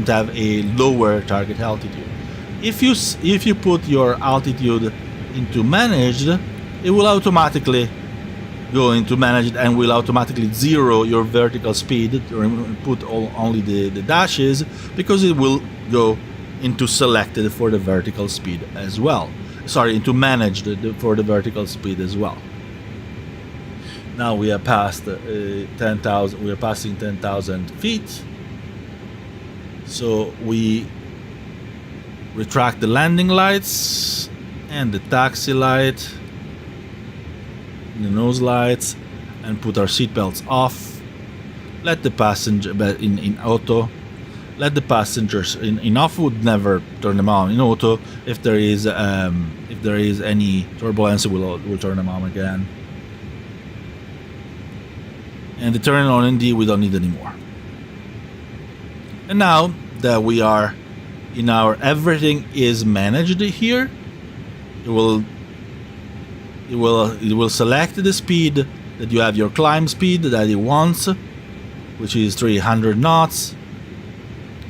have a lower target altitude. If you put your altitude into managed, it will automatically go into managed and will automatically zero your vertical speed, or put only the dashes, because it will go into selected for the vertical speed as well. Sorry, into managed for the vertical speed as well. Now we are past 10,000. We are passing 10,000 feet. So we retract the landing lights and the taxi light, the nose lights, and put our seatbelts off. Let the passenger in auto. Let the passengers in off would never turn them on. In auto, if there is any turbulence, we'll turn them on again. And the turn on ND we don't need anymore. And now that we are in our everything is managed here, it will select the speed that you have, your climb speed that it wants, which is 300 knots.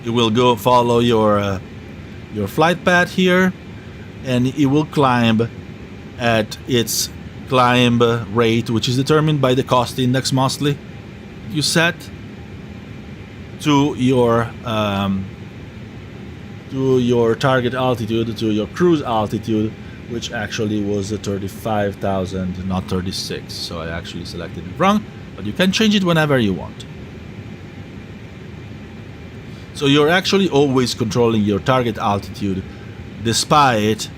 It will go follow your flight path here, and it will climb at its climb rate, which is determined by the cost index mostly you set to your target altitude, to your cruise altitude, which actually was 35,000, not 36. So I actually selected it wrong, but you can change it whenever you want. So you're actually always controlling your target altitude, despite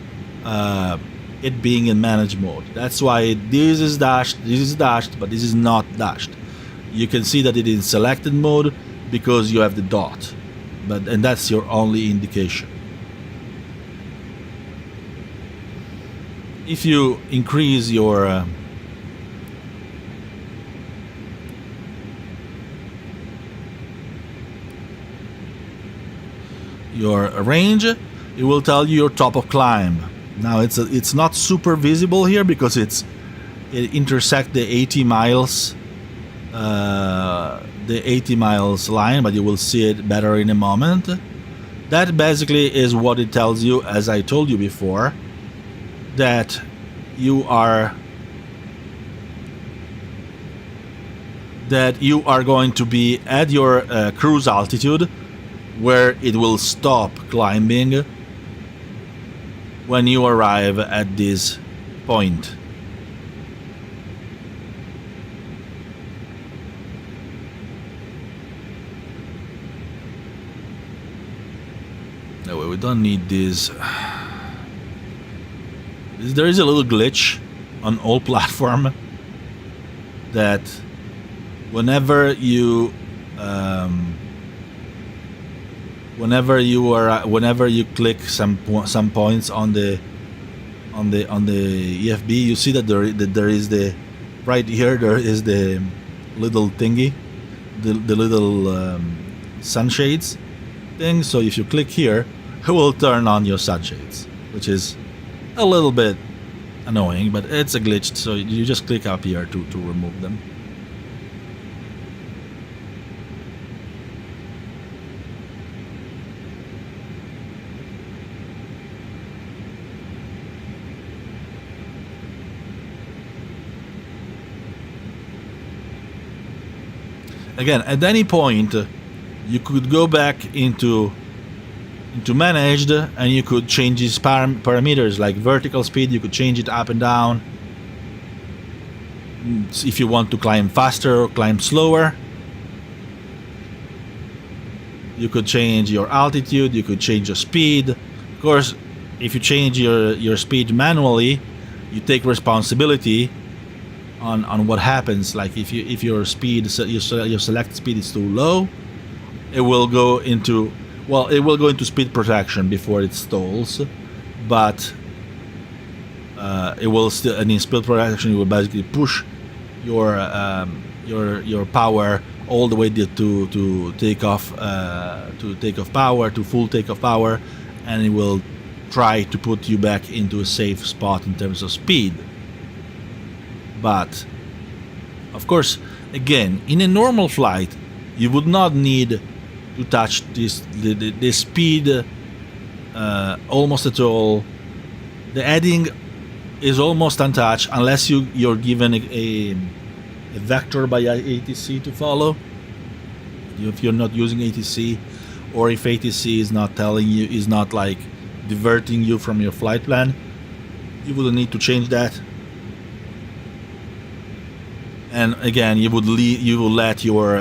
it being in managed mode. That's why this is dashed, but this is not dashed. You can see that it is in selected mode because you have the dot, and that's your only indication. If you increase your range, it will tell you your top of climb. Now it's not super visible here because it intersects the 80 miles line, but you will see it better in a moment. That basically is what it tells you, as I told you before, that you are going to be at your cruise altitude, where it will stop climbing when you arrive at this point. No, we don't need this. There is a little glitch on all platform that whenever you click some points on the EFB, you see that there is the right here there is the little thingy the little sunshades thing. So if you click here, it will turn on your sunshades, which is a little bit annoying, but it's a glitch. So you just click up here to remove them. Again, at any point, you could go back into managed, and you could change these parameters, like vertical speed. You could change it up and down. If you want to climb faster or climb slower, you could change your altitude. You could change your speed. Of course, if you change your speed manually, you take responsibility on what happens. Like if your speed, your selected speed is too low, it will go into speed protection before it stalls, but it will still, and in speed protection it will basically push your power all the way to takeoff power, to full takeoff power, and it will try to put you back into a safe spot in terms of speed. But of course, again, in a normal flight, you would not need to touch this speed almost at all. The heading is almost untouched unless you're given a vector by ATC to follow. If you're not using ATC, or if ATC is not telling you, is not like diverting you from your flight plan, you wouldn't need to change that. And again, you will let your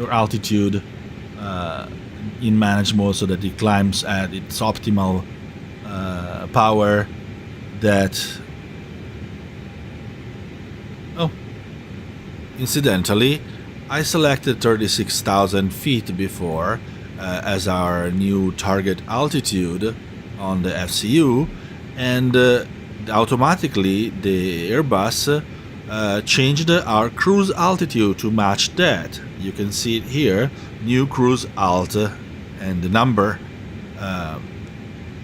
altitude in manage mode so that it climbs at its optimal power. Incidentally, I selected 36,000 feet before as our new target altitude on the FCU, and automatically the Airbus changed our cruise altitude to match that. You can see it here, new cruise alt and the number.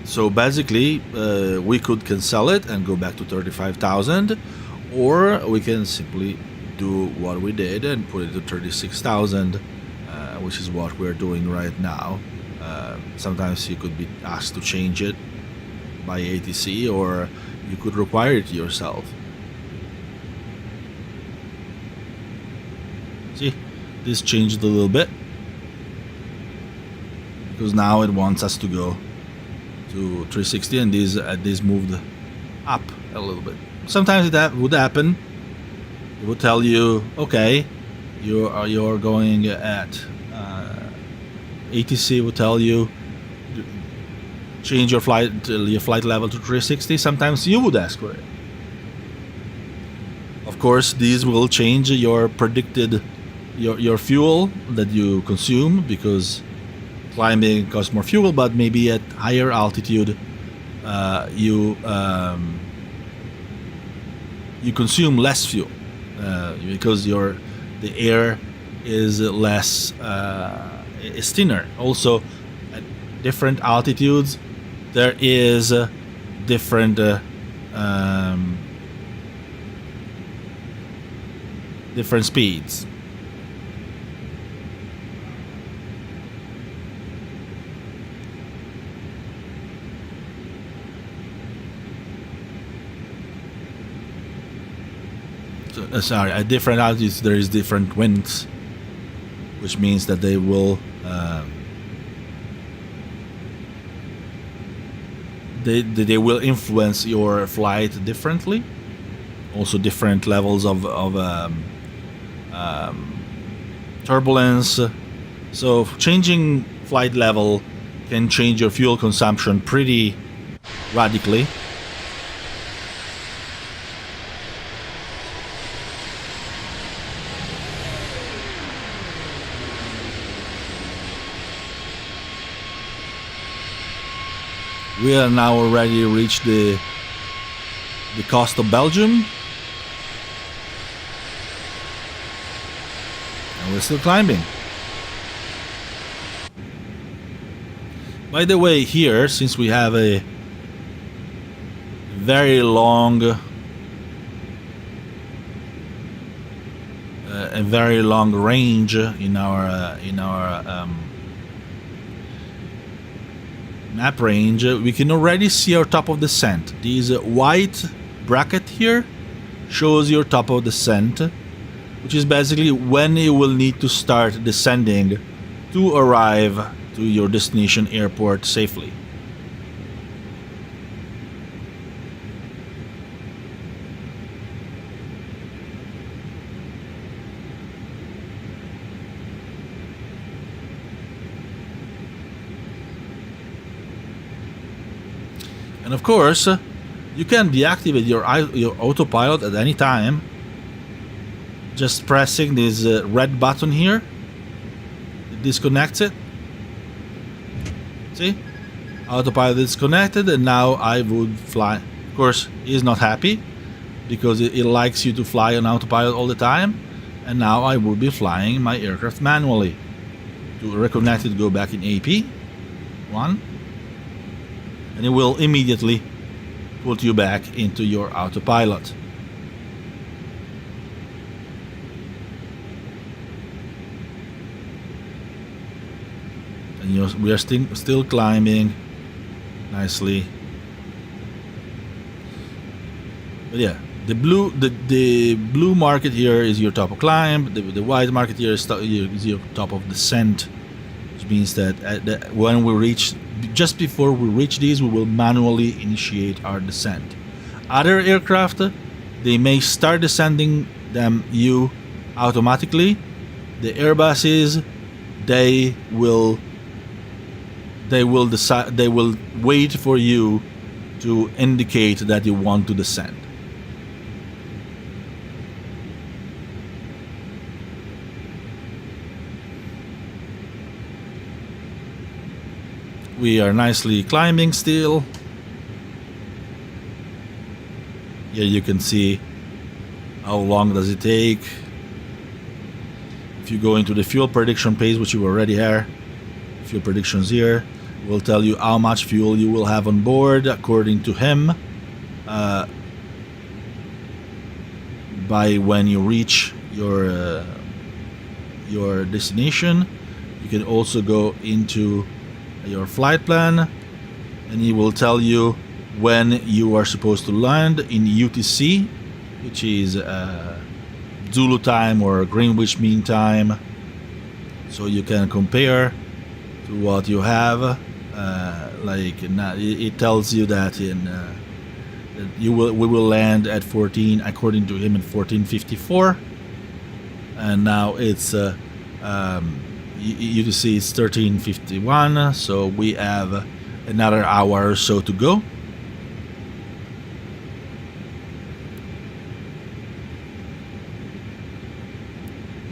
So basically, we could cancel it and go back to 35,000, or we can simply do what we did and put it to 36,000, which is what we're doing right now. Sometimes you could be asked to change it by ATC, or you could require it yourself. See, this changed a little bit because now it wants us to go to 360, and this moved up a little bit. Sometimes that would happen. It would tell you, okay, you're going at ATC would tell you change your flight level to 360. Sometimes you would ask for it. Of course, these will change your predicted your fuel that you consume, because climbing costs more fuel, but maybe at higher altitude you consume less fuel because the air is less is thinner. Also, at different altitudes there is different different speeds. Sorry, at different altitudes there is different winds, which means that they will they will influence your flight differently. Also, different levels of turbulence. So changing flight level can change your fuel consumption pretty radically. We are now already reached the coast of Belgium. we're still climbing. By the way, here, since we have a very long range in our map range, we can already see our top of descent. This white bracket here shows your top of descent, which is basically when you will need to start descending to arrive to your destination airport safely. And of course, you can deactivate your autopilot at any time. Just pressing this red button here. It disconnects it. See? Autopilot is disconnected, and now I would fly. Of course, he's not happy because it likes you to fly on autopilot all the time. And now I will be flying my aircraft manually. To reconnect it, go back in AP. 1. And it will immediately put you back into your autopilot. And we are still climbing nicely. But yeah, the blue market here is your top of climb. The white market here is your top of descent, which means that when we reach, just before we reach these, we will manually initiate our descent. Other aircraft, they may start descending you automatically. The Airbuses, they will decide. They will wait for you to indicate that you want to descend. We are nicely climbing still. Here you can see how long does it take. If you go into the fuel prediction page, which you already are, fuel predictions here will tell you how much fuel you will have on board according to him by when you reach your destination. You can also go into your flight plan, and he will tell you when you are supposed to land in UTC, which is Zulu time or Greenwich Mean Time, so you can compare to what you have. It tells you that we will land at 14, according to him, at 14:54, and now it's UTC is 13:51, so we have another hour or so to go.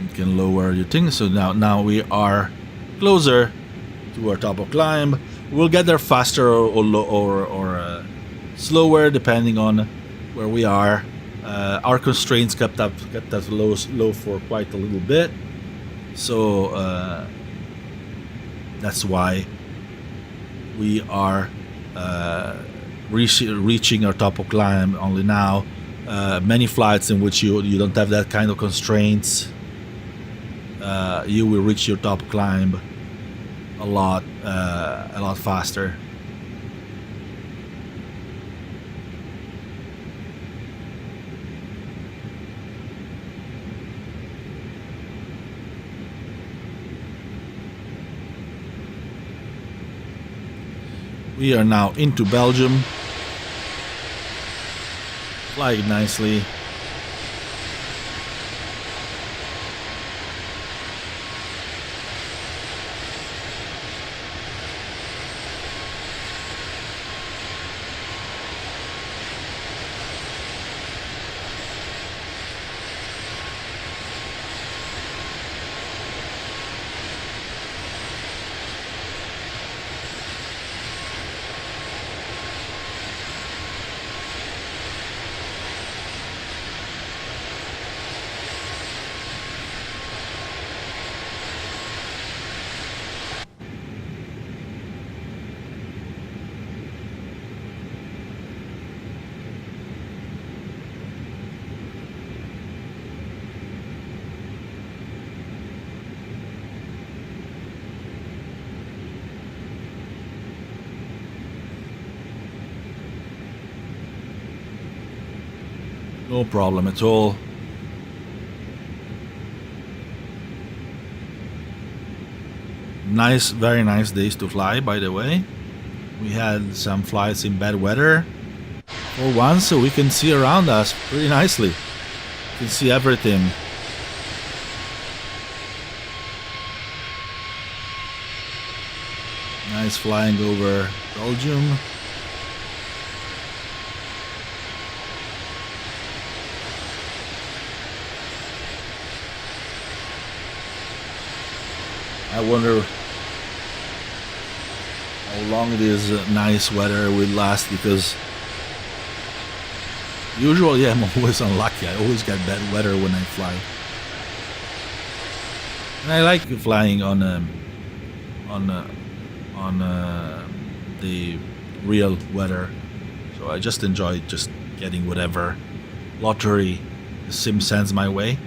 You can lower your thing. So now we are closer to our top of climb. We'll get there faster or slower depending on where we are. Our constraints kept us low for quite a little bit. So that's why we are reaching our top of climb only now. Many flights in which you don't have that kind of constraints, you will reach your top climb a lot faster. We are now into Belgium, flying nicely. No problem at all. Nice, very nice days to fly, by the way. We had some flights in bad weather for once, so we can see around us pretty nicely. You can see everything. Nice flying over Belgium. I wonder how long this nice weather will last, because usually I'm always unlucky. I always get bad weather when I fly. And I like flying on the real weather. So I just enjoy just getting whatever lottery the sim sends my way.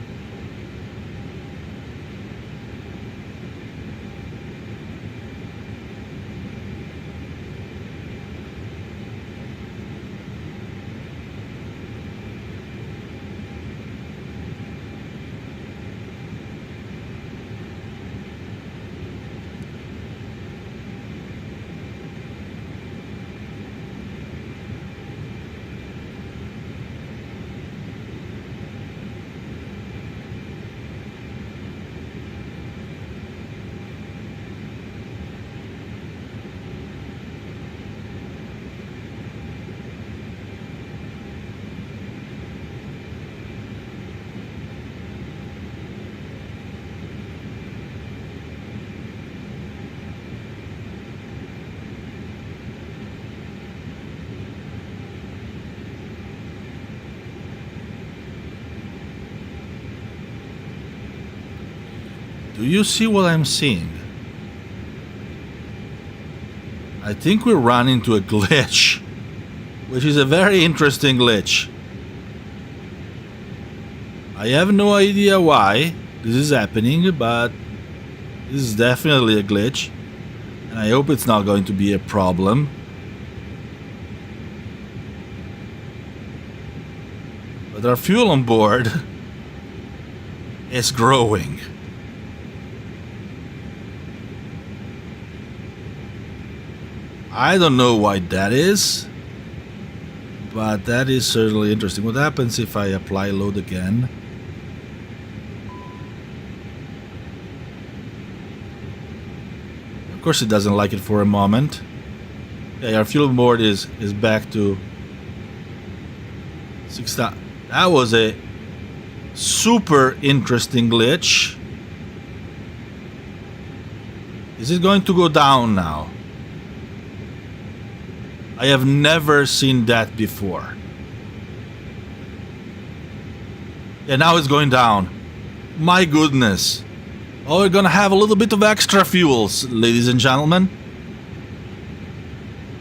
Do you see what I'm seeing? I think we ran into a glitch, which is a very interesting glitch. I have no idea why this is happening, but this is definitely a glitch, and I hope it's not going to be a problem. But our fuel on board is growing. I don't know why that is, but that is certainly interesting. What happens if I apply load again? Of course it doesn't like it for a moment. Okay, our fuel board is back to 6,000. That was a super interesting glitch. Is it going to go down now? I have never seen that before. Yeah, now it's going down. My goodness. Oh, we're gonna have a little bit of extra fuels, ladies and gentlemen.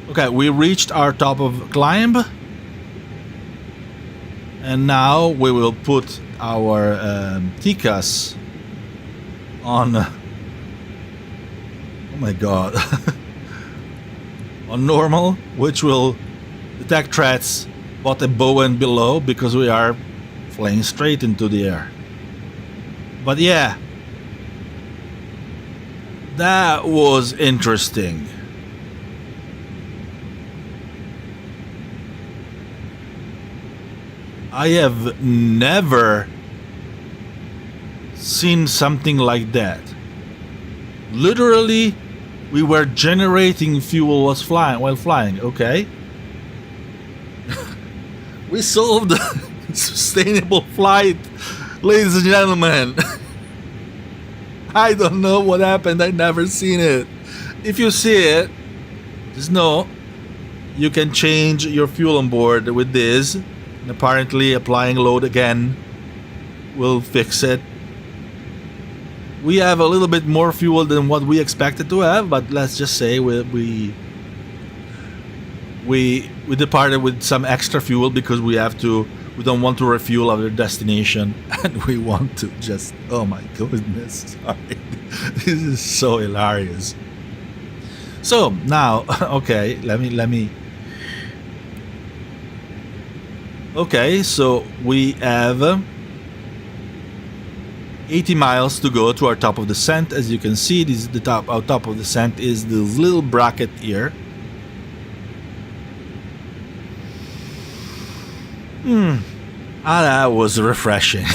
Okay, we reached our top of climb. And now we will put our TCAS on... oh my god. On normal, which will detect threats both above and below, because we are flying straight into the air. But yeah, that was interesting. I have never seen something like that. Literally, we were generating fuel while flying. Okay. We solved sustainable flight, ladies and gentlemen. I don't know what happened. I never seen it. If you see it, just know you can change your fuel on board with this. And apparently applying load again will fix it. We have a little bit more fuel than what we expected to have, but let's just say we departed with some extra fuel because we don't want to refuel our destination, and we want to just, oh my goodness, sorry. This is so hilarious. So now, okay, let me Okay, so we have 80 miles to go to our top of descent. As you can see, this is the top. Our top of descent is this little bracket here. That was refreshing.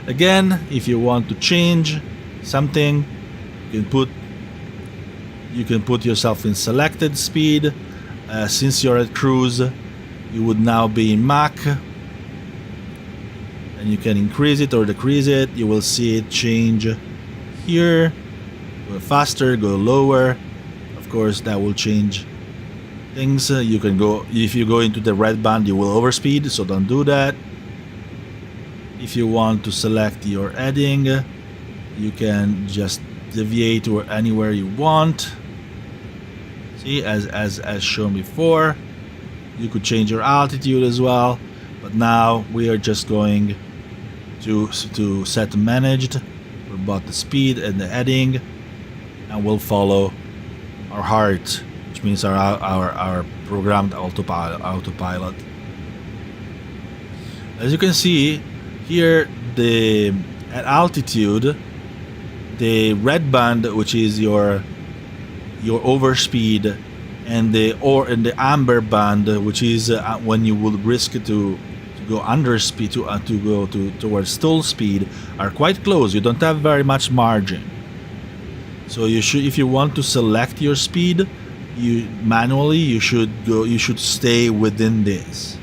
Again, if you want to change something, you can put yourself in selected speed. Since you're at cruise, you would now be in Mach, and you can increase it or decrease it. You will see it change here. Go faster, go lower. Of course, that will change things. You can go, if you go into the red band, you will overspeed, so don't do that. If you want to select your heading, you can just deviate or anywhere you want. See, as shown before, you could change your altitude as well, but now we are just going to set managed. We'll bought the speed and the heading, and we'll follow our heart, which means our programmed autopilot. As you can see here, at altitude, the red band, which is your overspeed, and the amber band, which is when you would risk to go under speed, to go towards stall speed, are quite close. You don't have very much margin. So you should, if you want to select your speed, you should stay within this.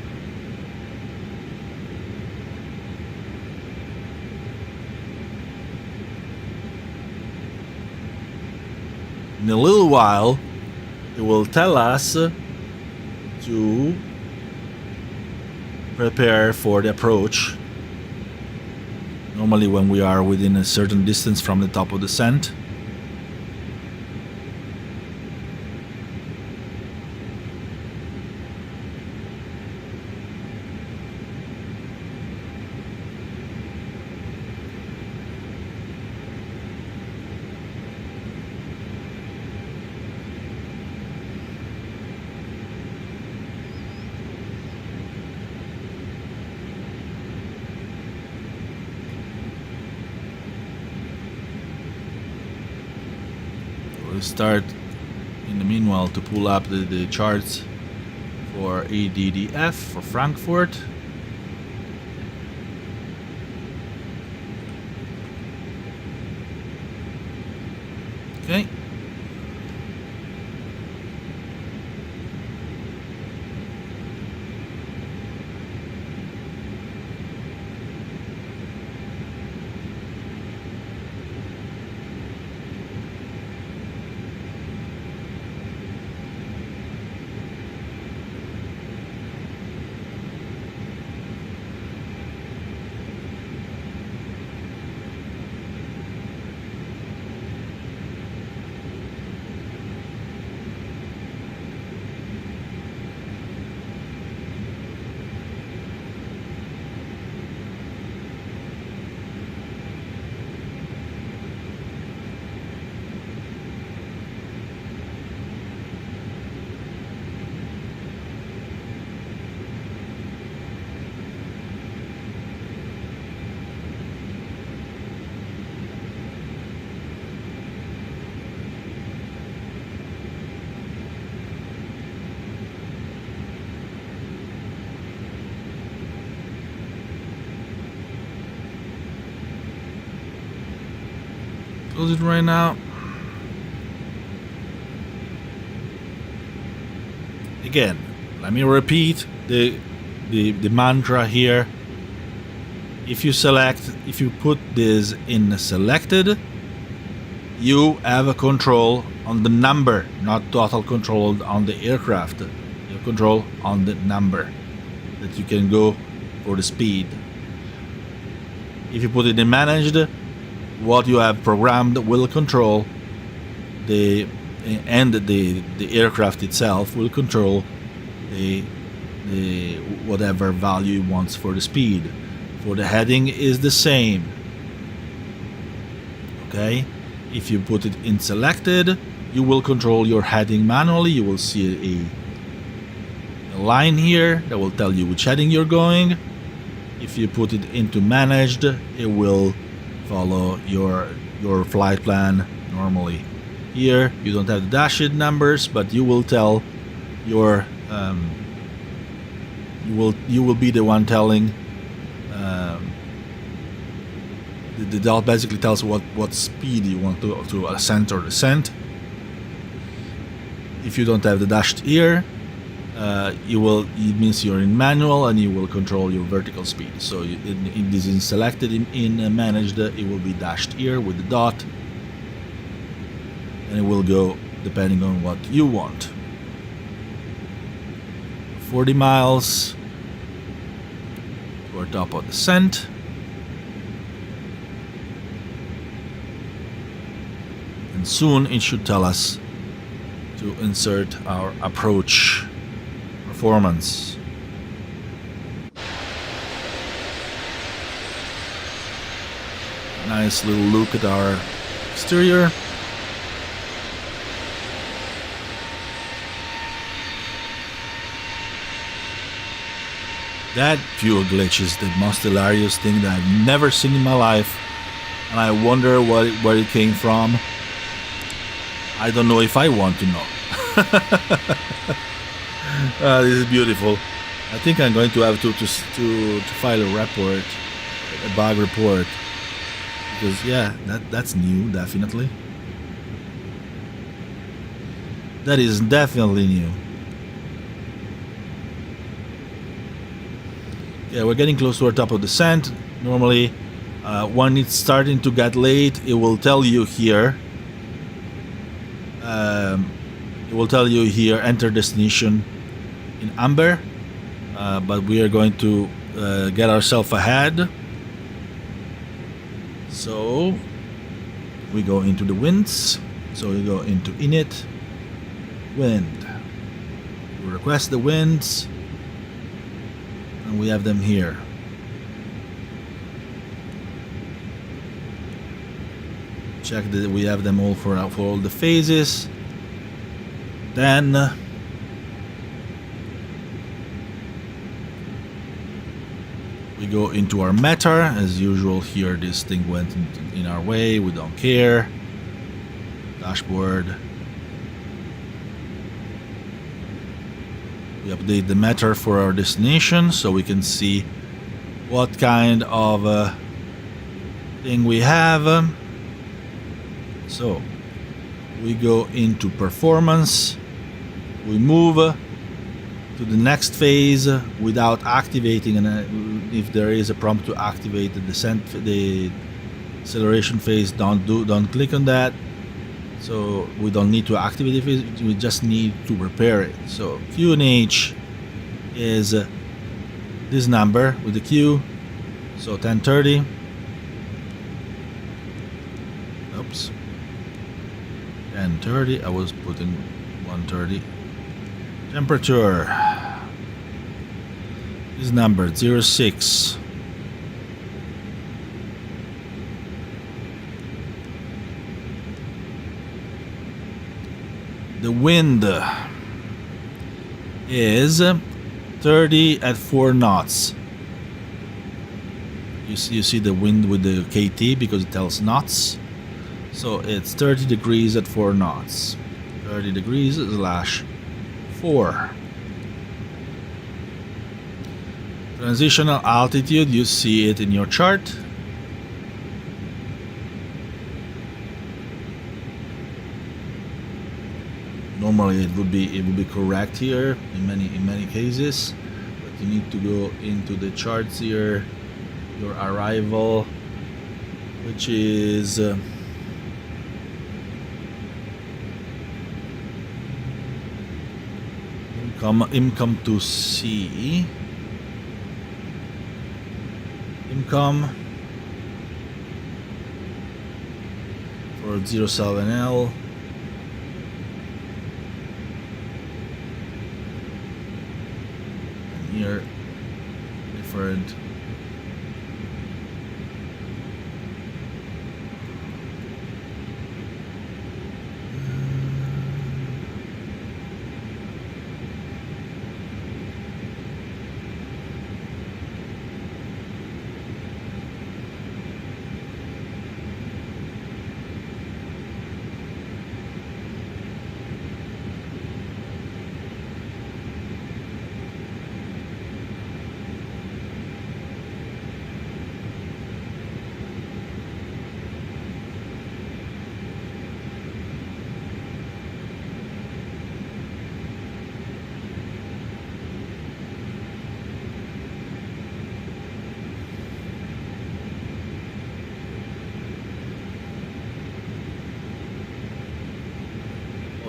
In a little while, it will tell us to prepare for the approach. Normally when we are within a certain distance from the top of the descent. We'll start in the meanwhile to pull up the charts for ADDF for Frankfurt. Okay. Close it right now. Again, let me repeat the mantra here. If you put this in selected, you have a control on the number, not total control on the aircraft. You have control on the number that you can go for the speed. If you put it in managed, what you have programmed will control the aircraft itself will control the whatever value it wants for the speed. For the heading is the same. Okay, if you put it in selected, you will control your heading manually. You will see a line here that will tell you which heading you're going. If you put it into managed, it will follow your flight plan normally. Here you don't have the dash numbers, but you will tell your you will be the one telling. The dial basically tells what speed you want to ascend or descend. If you don't have the dashed here, it means you're in manual and you will control your vertical speed. So if this is selected in managed, it will be dashed here with the dot, and it will go depending on what you want. 40 miles to our top of descent. And soon it should tell us to insert our approach performance. Nice little look at our exterior. That fuel glitch is the most hilarious thing that I've never seen in my life, and I wonder where it came from. I don't know if I want to know. This is beautiful. I think I'm going to have to file a report, a bug report, because yeah, that's new, definitely. That is definitely new. Yeah, we're getting close to our top of descent. Normally, when it's starting to get late, it will tell you here. It will tell you here, enter destination in amber, but we are going to get ourselves ahead. So we go into the winds. So we go into init, wind. We request the winds, and we have them here. Check that we have them all for all the phases. Then we go into our meter. As usual, here this thing went in our way. We don't care. Dashboard. We update the meter for our destination so we can see what kind of thing we have. So we go into performance. We move to the next phase without activating, and if there is a prompt to activate the descent, the acceleration phase, don't click on that. So we don't need to activate it. We just need to prepare it. So QNH is this number with the Q. So 1030. Oops. 1030. I was putting 130. Temperature is numbered 06. The wind is 30 at 4 knots. You see the wind with the KT because it tells knots. So it's 30 degrees at 4 knots. 30 degrees / 4. Transitional altitude, you see it in your chart. Normally it would be correct here in many cases, but you need to go into the charts here. Your arrival, which is income to C, income for 07L. And here different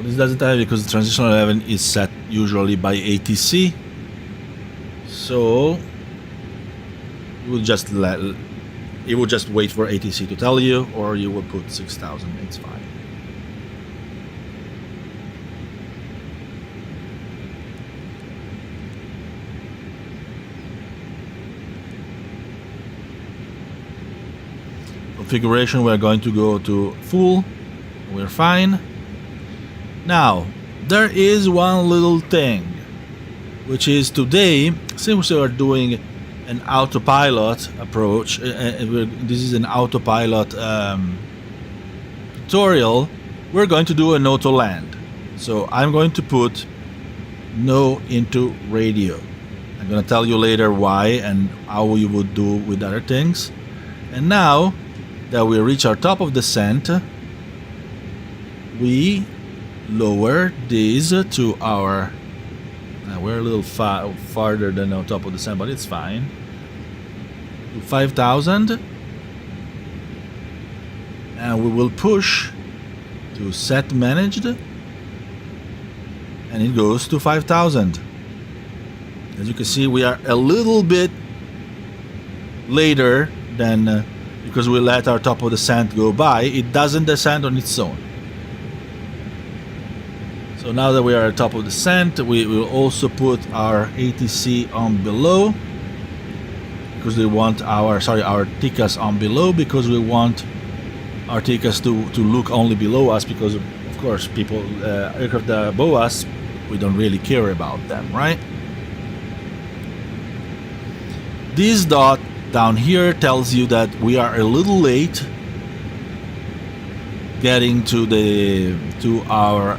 this doesn't have because the transitional 11 is set usually by ATC. So you will just wait for ATC to tell you, or you will put 6,000. It's fine. Configuration, we're going to go to full. We're fine. Now, there is one little thing, which is today, since we are doing an autopilot approach, this is an autopilot tutorial, we're going to do an Autoland. So I'm going to put no into radio. I'm going to tell you later why and how you would do with other things. And now that we reach our top of descent, we lower these to our we're a little farther than our top of the descent, but it's fine, to 5,000, and we will push to set managed, and it goes to 5,000. As you can see, we are a little bit later than because we let our top of the descent go by. It doesn't descend on its own. So now that we are at top of the descent, we will also put our ATC on below, because we want our TCAS on below, because we want our TCAS to look only below us, because of course people aircraft above us, we don't really care about them, right? This dot down here tells you that we are a little late getting to our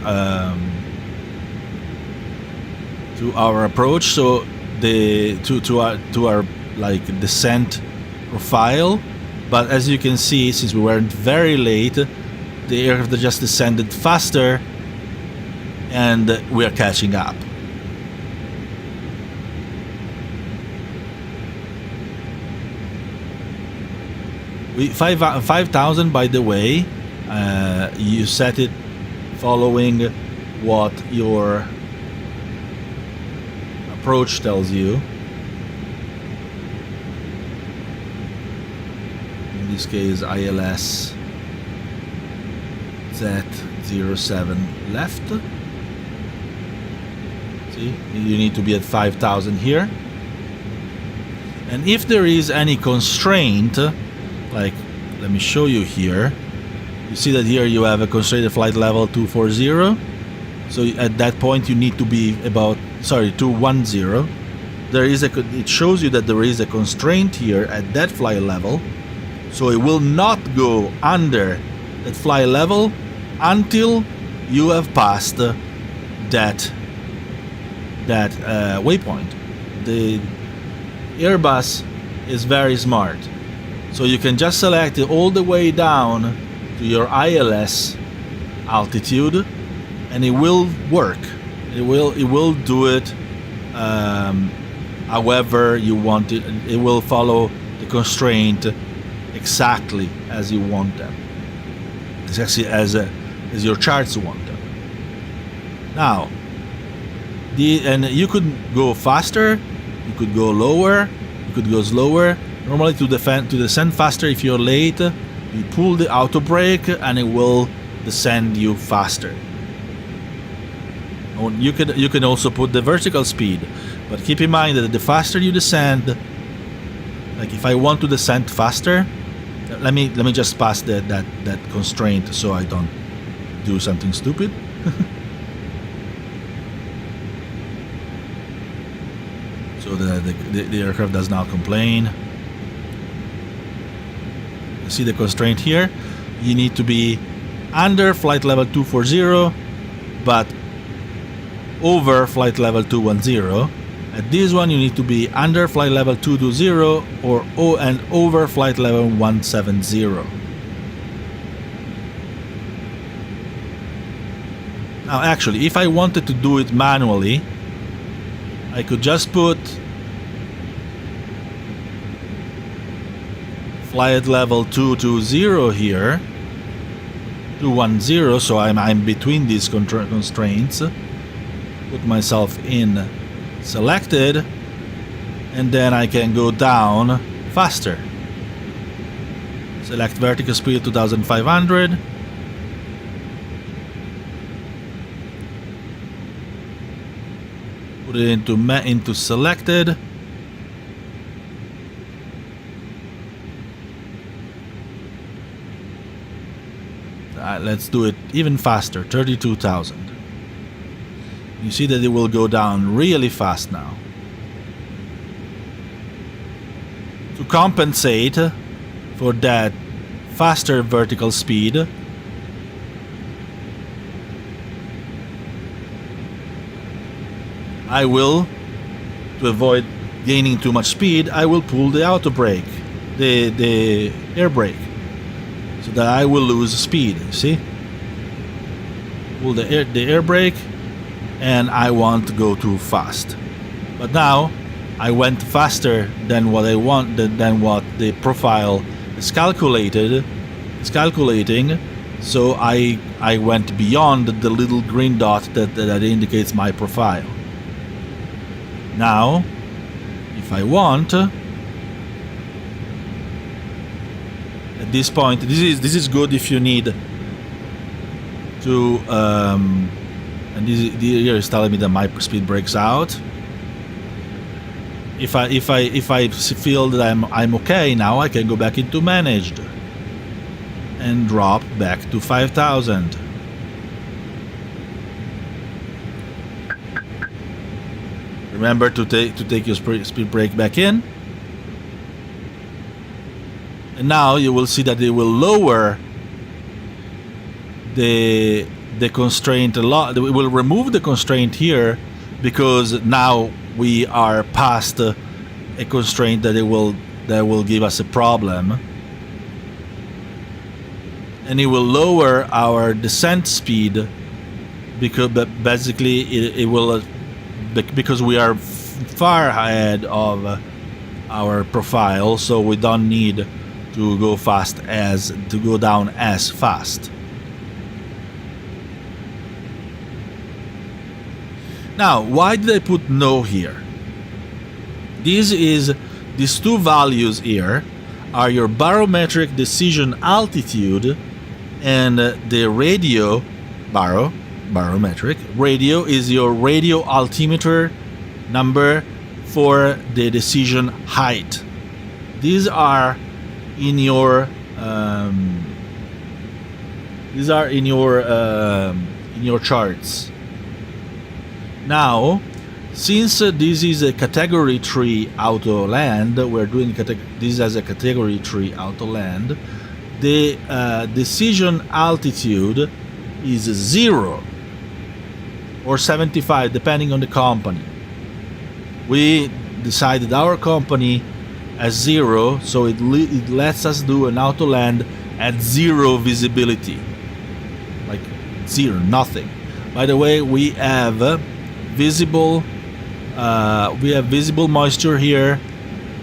approach, so to our like descent profile. But as you can see, since we weren't very late, the aircraft just descended faster, and we are catching up. We 5,000, by the way, you set it following what your approach tells you. In this case, ILS Z07 left. See, you need to be at 5,000 here. And if there is any constraint, like, let me show you here. You see that here you have a constrained flight level 240. So at that point you need to be about 210. It shows you that there is a constraint here at that flight level. So it will not go under that flight level until you have passed that waypoint. The Airbus is very smart. So you can just select it all the way down to your ILS altitude, and it will work. It will do it however you want it. It will follow the constraint exactly as you want them, exactly as your charts want them. Now, and you could go faster, you could go lower, you could go slower. Normally to descend faster, if you're late, you pull the auto brake and it will descend you faster. You can also put the vertical speed, but keep in mind that the faster you descend, like if I want to descend faster, let me just pass that constraint so I don't do something stupid. So the aircraft does not complain. You see the constraint here? You need to be under flight level 240, but over flight level 210. At this one you need to be under flight level 220 and over flight level 170. Now actually, if I wanted to do it manually, I could just put flight level 220 here, 210, so I'm between these constraints. Put myself in selected, and then I can go down faster. Select vertical speed 2500. Put it into selected. Let's do it even faster, 32,000. You see that it will go down really fast now. To compensate for that faster vertical speed, I will, to avoid gaining too much speed, I will pull the auto brake, the air brake, so that I will lose speed. You see? Pull the air brake, and I won't go too fast. But now I went faster than what I want, than what the profile is calculating. So I went beyond the little green dot that indicates my profile. Now, if I want, at this point, this is good if you need to. And here is telling me that my speed breaks out. If I feel that I'm okay now, I can go back into managed and drop back to 5,000. Remember to take your speed brake back in. And now you will see that it will lower the constraint a lot. We will remove the constraint here because now we are past a constraint that will give us a problem, and it will lower our descent speed because basically it will because we are far ahead of our profile, so we don't need to go down as fast. Now, why did I put no here? These two values here are your barometric decision altitude and the radio barometric radio is your radio altimeter number for the decision height. These are in your charts. Now, since this is a category 3 Autoland, we're doing this as a category 3 Autoland, the decision altitude is 0 or 75 depending on the company. We decided our company as 0, so it lets us do an Autoland at 0 visibility, like 0, nothing. By the way, we have visible moisture here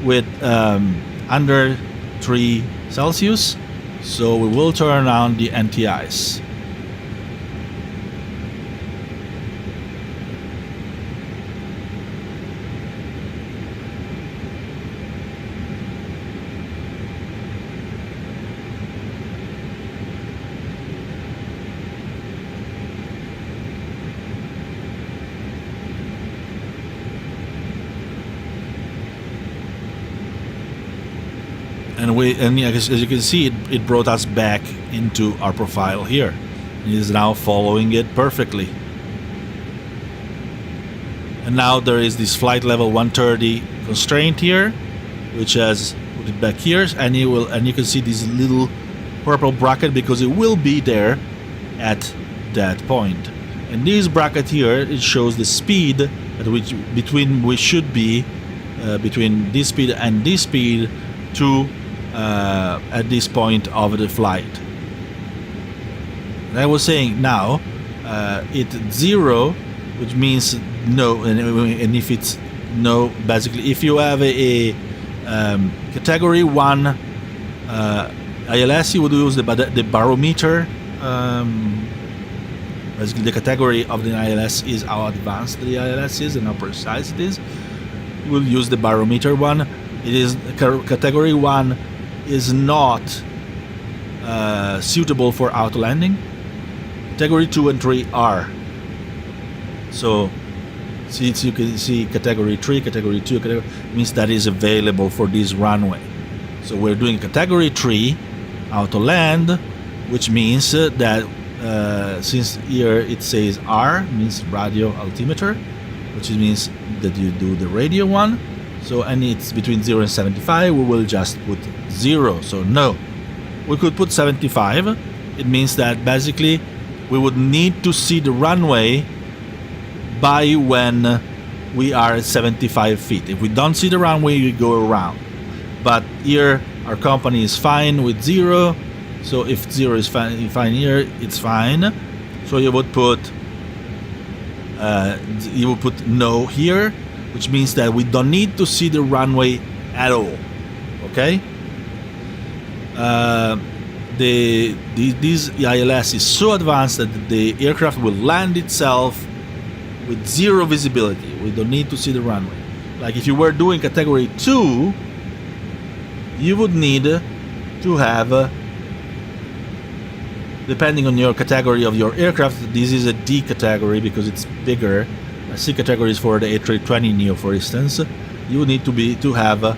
with under 3 Celsius, so we will turn on the anti-ice. And as you can see, it brought us back into our profile here. It is now following it perfectly. And now there is this flight level 130 constraint here, which has put it back here, and you can see this little purple bracket because it will be there at that point. And this bracket here, it shows the speed at which we should be between this speed and this speed to at this point of the flight. And I was saying now it's 0, which means no, and if it's no, basically if you have a category 1 ILS, you would use the barometer Basically, the category of the ILS is how advanced the ILS is and how precise it is. We'll use the barometer one. It is category 1 is not suitable for autolanding. Category 2 and 3 are. So you can see category 3, category 2 means that is available for this runway. So we're doing category 3 autoland, which means that since here it says R, means radio altimeter, which means that you do the radio one. So, and it's between 0 and 75, we will just put 0. So no, we could put 75. It means that basically we would need to see the runway by when we are at 75 feet. If we don't see the runway, we go around. But here our company is fine with 0. So if 0 is fine here, it's fine. So you would put no here, which means that we don't need to see the runway at all. Okay. This ILS is so advanced that the aircraft will land itself with 0 visibility. We don't need to see the runway. Like if you were doing category 2, you would need to have, depending on your category of your aircraft, this is a D category because it's bigger. A C category is for the A320neo, for instance. You would need to have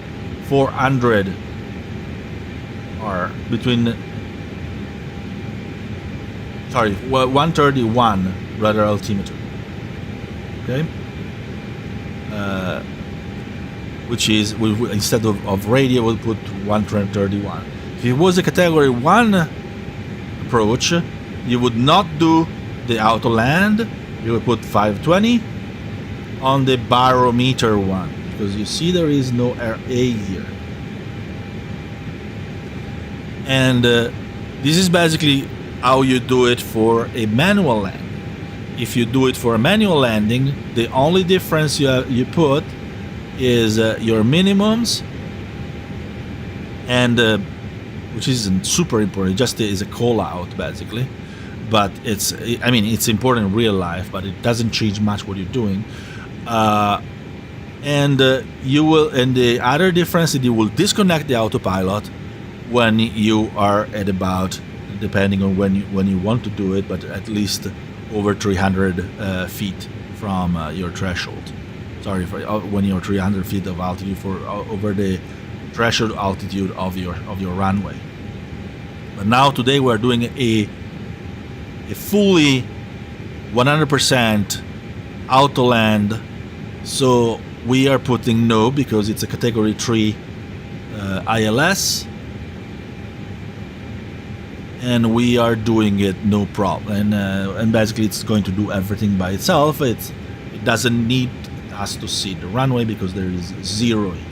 400 or between 131 radar altimeter. Okay, which is instead of radio, we'll put 131. If it was a category 1 approach, you would not do the autoland. You would put 520 on the barometer one, because you see there is no A here. And this is basically how you do it for a manual landing. If you do it for a manual landing, the only difference you put is your minimums, and which isn't super important, just is a call out basically. But it's important in real life, but it doesn't change much what you're doing. And the other difference is you will disconnect the autopilot when you are at about, depending on when you want to do it, but at least over 300 feet from your threshold. Sorry, when you're 300 feet of altitude, over the threshold altitude of your runway. But now today we're doing a fully 100% autoland, so we are putting no because it's a category 3 ILS, and we are doing it no problem, and basically it's going to do everything by itself. It doesn't need us to see the runway because there is 0 here.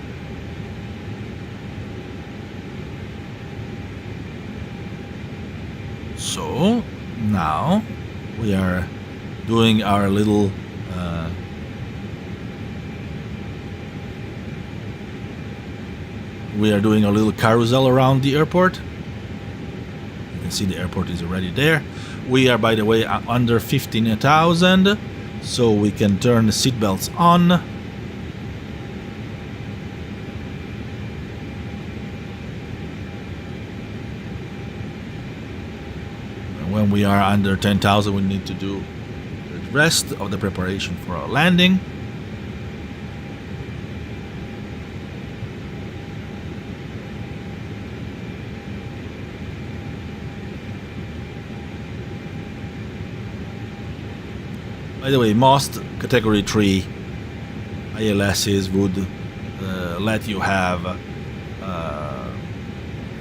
So now we are doing our little carousel around the airport. You can see the airport is already there. We are, by the way, under 15,000, so we can turn the seatbelts on. When we are under 10,000, we need to do the rest of the preparation for our landing. By the way, most category 3 ILSs would let you have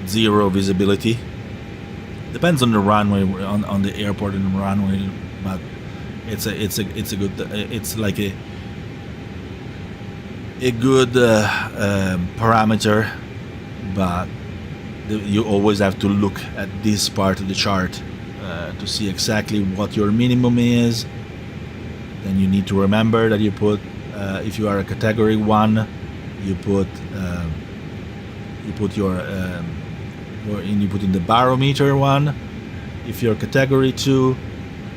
0 visibility. Depends on the runway, on the airport and the runway, but it's a good, it's like a good parameter, but you always have to look at this part of the chart to see exactly what your minimum is. Then you need to remember that you put, if you are a category 1, you put you put in the barometer one, If you're category 2,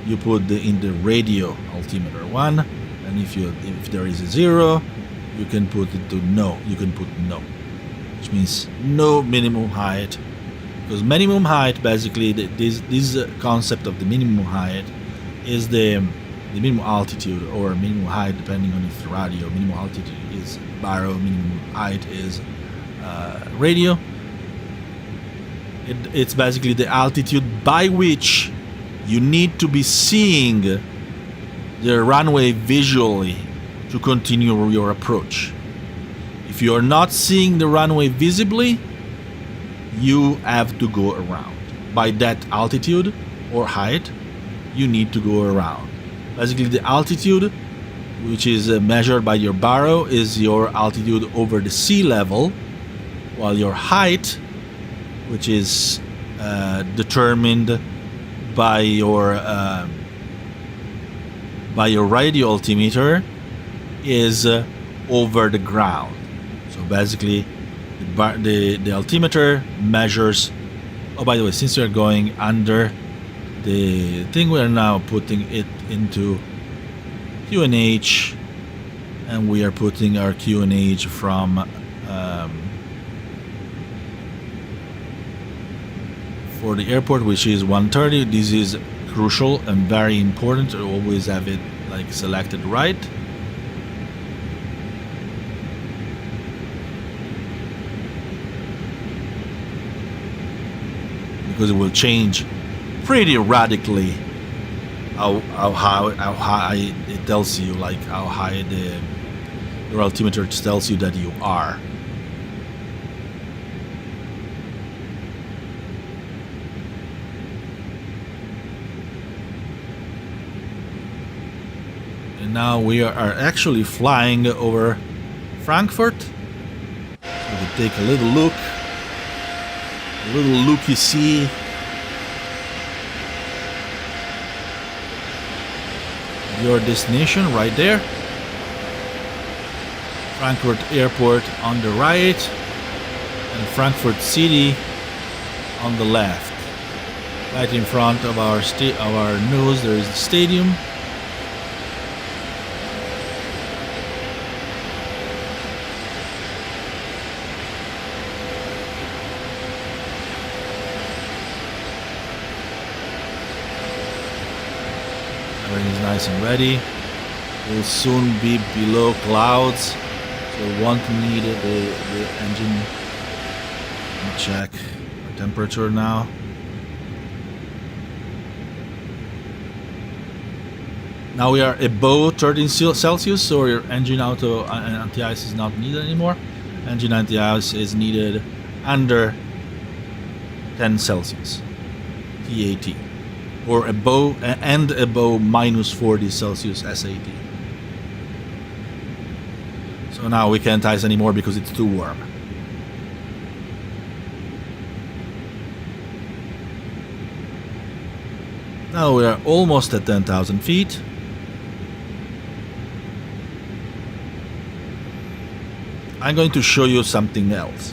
you put in the radio altimeter 1, and if there is a 0, you can put it to no. You can put no, which means no minimum height, because minimum height, basically this concept of the minimum height is the minimum altitude or minimum height, depending on if the radio. Minimum altitude is baro, minimum height is radio. It's basically the altitude by which you need to be seeing the runway visually to continue your approach. If you are not seeing the runway visibly, you have to go around. By that altitude or height, you need to go around. Basically, the altitude, which is measured by your baro, is your altitude over the sea level, while your height, which is determined by your radio altimeter, is over the ground. So basically, the altimeter measures. Oh, by the way, since we are going under the thing, we are now putting it into QNH, and we are putting our QNH from for the airport, which is 130. This is crucial and very important to always have it like selected right. Because it will change pretty radically how high it tells you, like how high your altimeter tells you that you are. And now we are actually flying over Frankfurt. So we take a little look. A little look-see. Your destination right there. Frankfurt Airport on the right, and Frankfurt City on the left. Right in front of our nose, there is the stadium. Everything is nice and ready. We'll soon be below clouds, so we won't need the engine. Let me check the temperature now. Now we are above 13 Celsius, so your engine auto anti-ice is not needed anymore. Engine anti-ice is needed under 10 Celsius, TAT. Or above minus 40 Celsius SAT. So now we can't ice anymore because it's too warm. Now we are almost at 10,000 feet. I'm going to show you something else.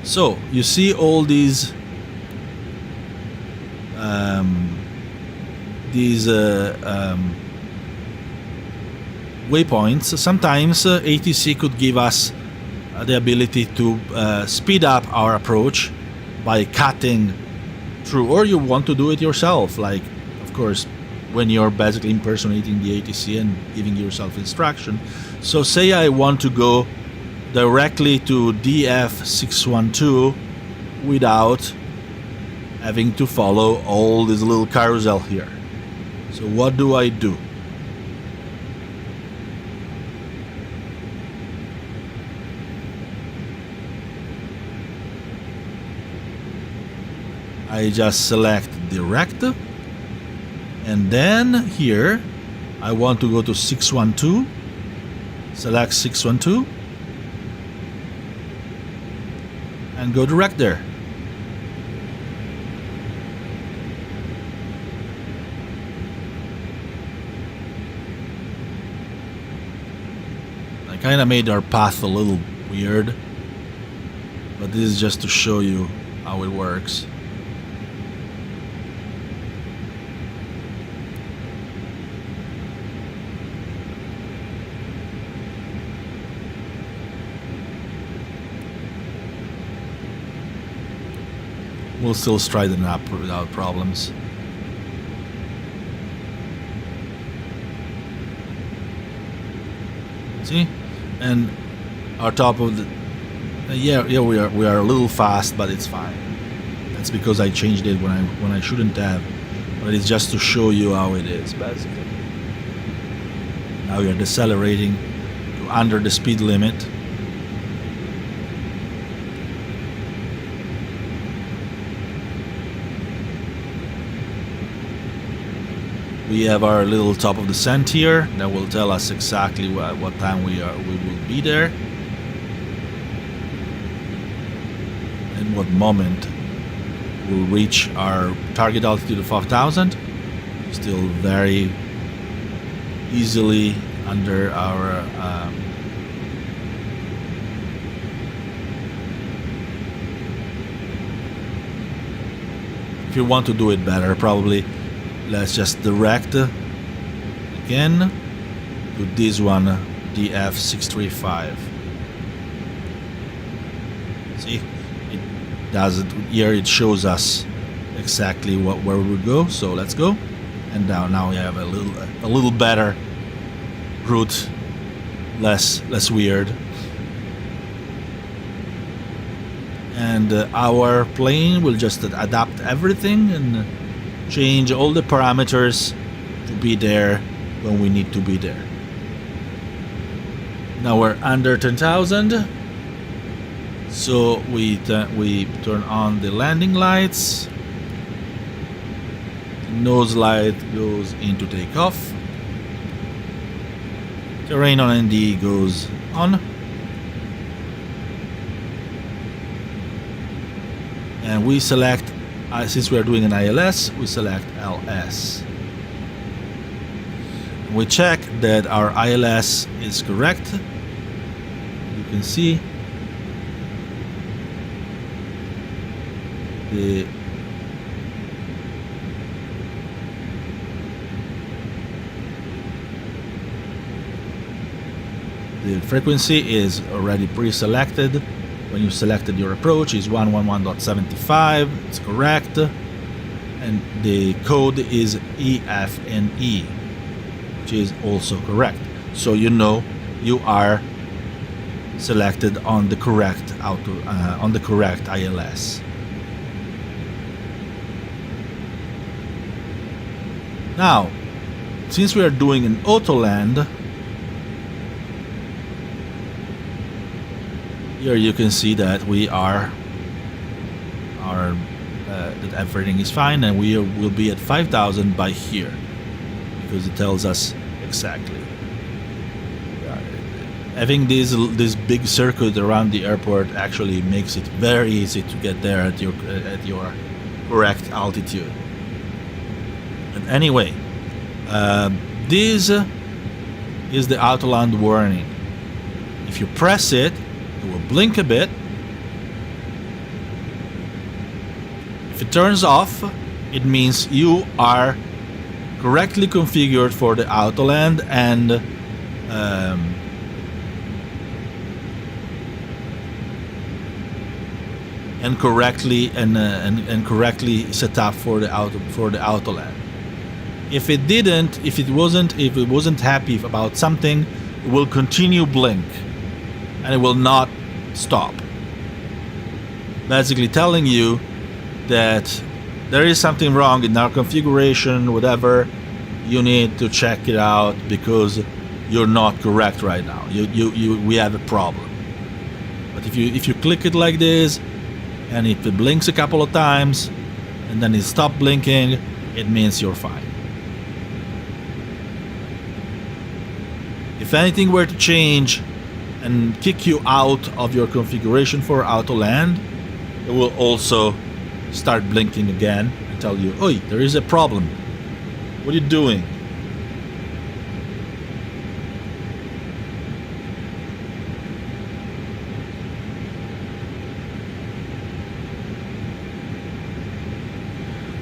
So you see all these waypoints. Sometimes ATC could give us the ability to speed up our approach by cutting through, or you want to do it yourself, like of course when you're basically impersonating the ATC and giving yourself instruction. So say I want to go directly to DF612 without having to follow all this little carousel here. So what do? I just select direct, and then here I want to go to 612, select 612 and go direct there. I kind of made our path a little weird, but this is just to show you how it works. We'll still straighten up without problems. See? And our top of the... yeah, we are a little fast, but it's fine. That's because I changed it when I shouldn't have. But it's just to show you how it is, basically. Now we are decelerating to under the speed limit. We have our little top of descent here that will tell us exactly what time we will be there and what moment we'll reach our target altitude of 5,000. Still very easily under our if you want to do it better, probably let's just direct again to this one, the F635. See, it does it here. It shows us exactly where we go. So let's go, and now we have a little better route, less weird. And our plane will just adapt everything and change all the parameters to be there when we need to be there. Now we're under 10,000, so we turn on the landing lights. The nose light goes into takeoff. Terrain on ND goes on. And we select, since we are doing an ILS, we select LS. We check that our ILS is correct. You can see the frequency is already pre-selected. When you selected your approach is 111.75, it's correct, and the code is EFNE, which is also correct. So you know you are selected on the correct ILS. Now, since we are doing an Autoland, here you can see that we are that everything is fine, and we will be at 5,000 by here because it tells us exactly. Having this big circuit around the airport actually makes it very easy to get there at your correct altitude. And anyway, this is the Autoland warning. If you press it, it will blink a bit. If it turns off, it means you are correctly configured for the Autoland and correctly set up for the Autoland. If it wasn't happy about something, it will continue blink and it will not stop. Basically telling you that there is something wrong in our configuration, whatever. You need to check it out because you're not correct right now. We have a problem. But if you click it like this and it blinks a couple of times and then it stops blinking, it means you're fine. If anything were to change and kick you out of your configuration for Autoland, it will also start blinking again and tell you, "Oi, there is a problem. What are you doing?"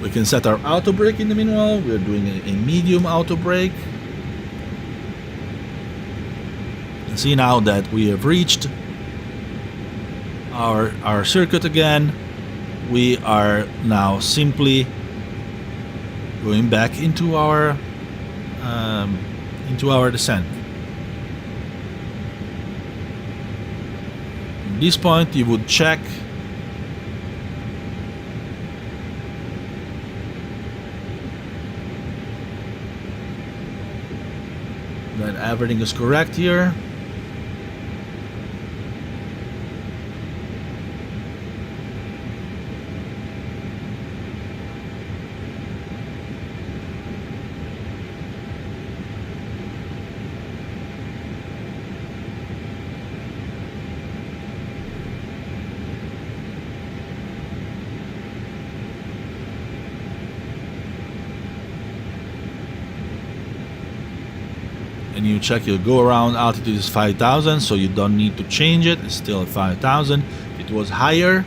We can set our auto brake in the meanwhile. We're doing a medium auto brake. And see now that we have reached our circuit again. we are now simply going back into our descent. At this point, you would check that everything is correct here. And you check your go around altitude is 5,000, so you don't need to change it. It's still at 5,000. If it was higher,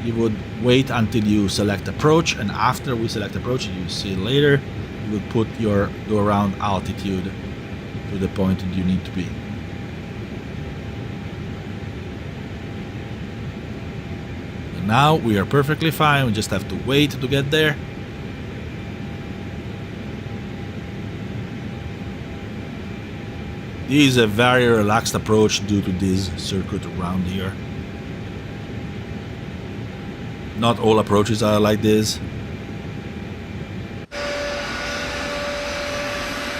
you would wait until you select approach, and after we select approach, you see it later, you would put your go around altitude to the point that you need to be. And now we are perfectly fine. We just have to wait to get there. This is a very relaxed approach due to this circuit around here. Not all approaches are like this.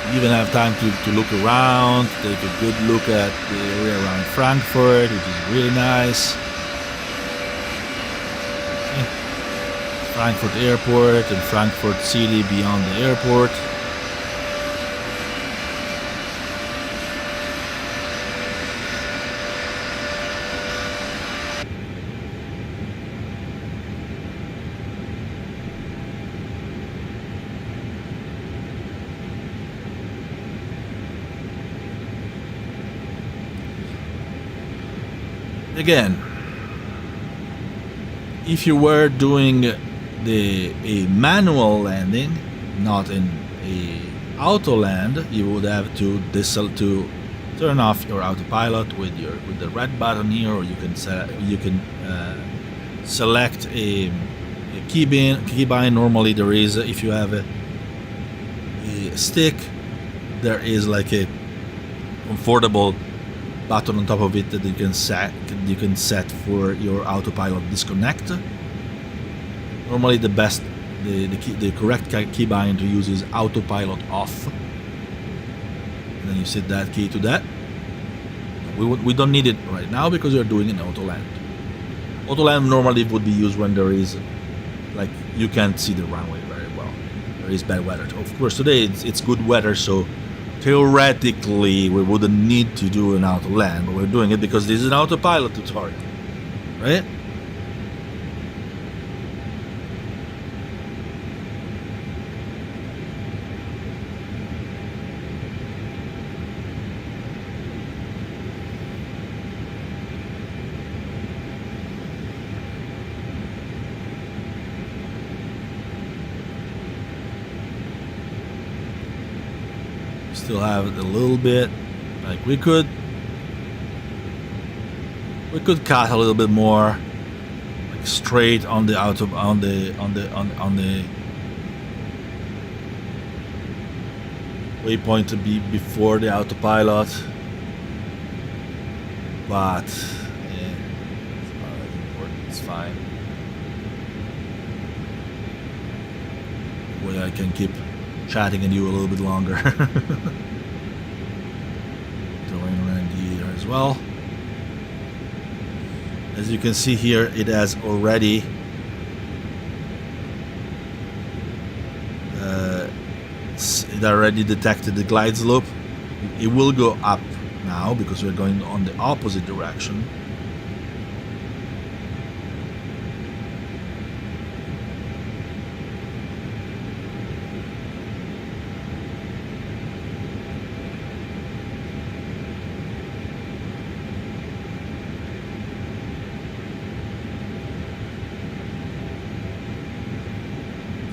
You even have time to look around, take a good look at the area around Frankfurt, which is really nice. Frankfurt Airport and Frankfurt City beyond the airport. Again, if you were doing a manual landing, not in a Autoland, you would have to turn off your autopilot with the red button here, or you can select a keybind. Normally there is, if you have a stick, there is like a comfortable button on top of it that you can set for your autopilot disconnect. Normally the correct keybind to use is autopilot off. And then you set that key to that. We don't need it right now because we're doing an Autoland. Autoland normally would be used when there is, like, you can't see the runway very well. There is bad weather. Of course today it's good weather, so theoretically we wouldn't need to do an Autoland, but we're doing it because this is an autopilot tutorial, right? Still have it a little bit, like we could cut a little bit more, like straight on the waypoint to be before the autopilot, but yeah, it's not that important. It's fine. Way I can keep chatting at you a little bit longer. Throwing around here as well. As you can see here, it has already detected the glide slope. It will go up now because we're going on the opposite direction.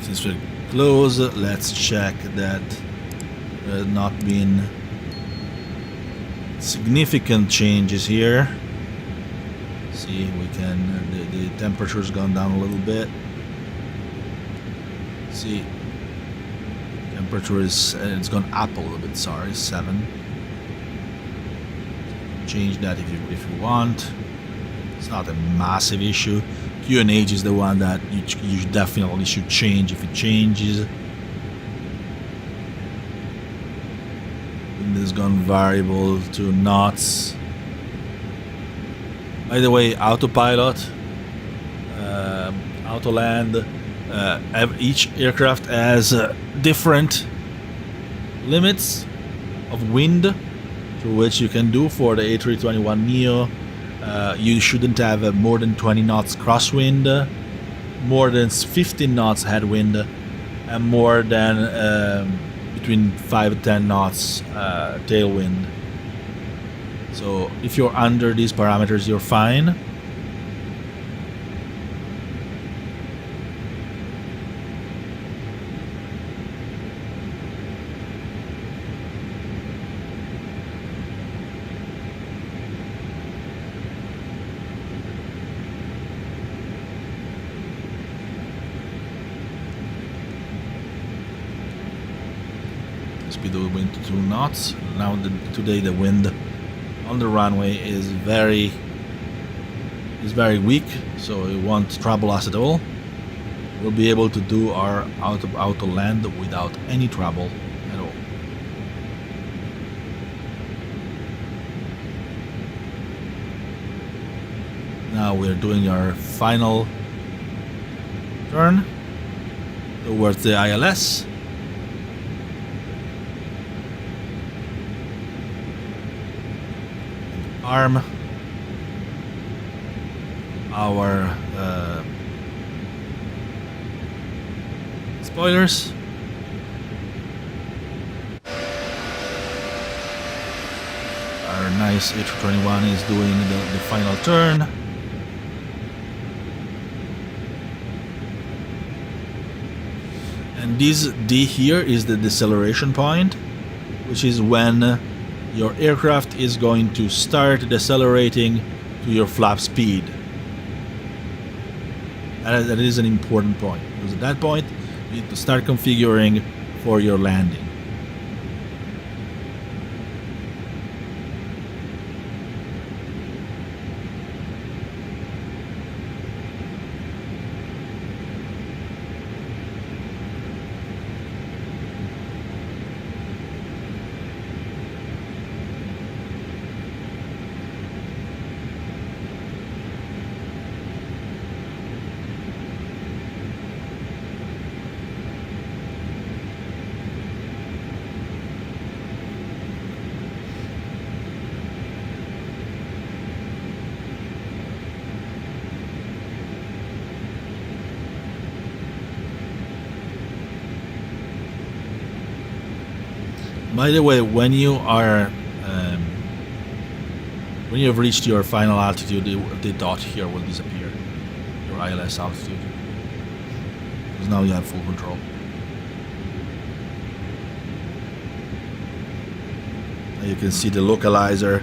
Since we're close, let's check that there have not been significant changes here See, we can, the temperature's gone down a little bit. See, temperature is, it's gone up a little bit, sorry, 7. Change that if you want. It's not a massive issue. QNH is the one that you definitely should change if it changes. Wind has gone variable to knots. By the way, Autopilot, Autoland, each aircraft has different limits of wind through which you can do. For the A321neo, you shouldn't have more than 20 knots crosswind, more than 15 knots headwind, and more than between 5 and 10 knots tailwind. So if you're under these parameters, you're fine. Speed of the wind to 2 knots. Now today the wind on the runway is very weak, so it won't trouble us at all. We'll be able to do our auto land without any trouble at all. Now we're doing our final turn towards the ILS. Arm our spoilers. Our nice A321 is doing the final turn. And this D here is the deceleration point, which is when your aircraft is going to start decelerating to your flap speed. That is an important point, because at that point you need to start configuring for your landing. By the way, when you are when you have reached your final altitude, the dot here will disappear, your ILS altitude, because now you have full control. Now you can see the localizer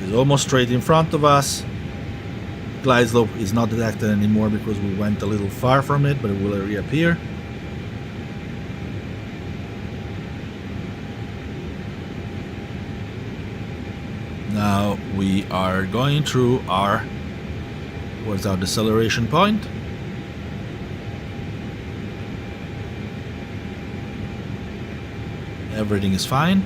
is almost straight in front of us. Glide slope is not detected anymore because we went a little far from it, but it will reappear. Now we are going through towards our deceleration point. Everything is fine.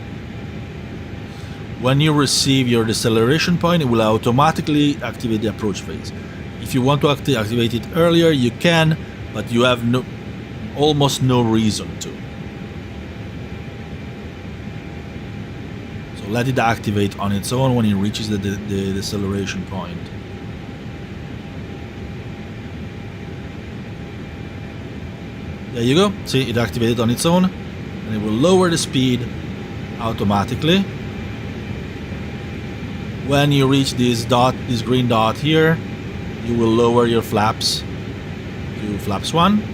When you receive your deceleration point, it will automatically activate the approach phase. If you want to activate it earlier, you can, but you have almost no reason to. Let it activate on its own when it reaches the deceleration point. There you go. See, it activated on its own, and it will lower the speed automatically. When you reach this green dot here, you will lower your flaps to flaps 1.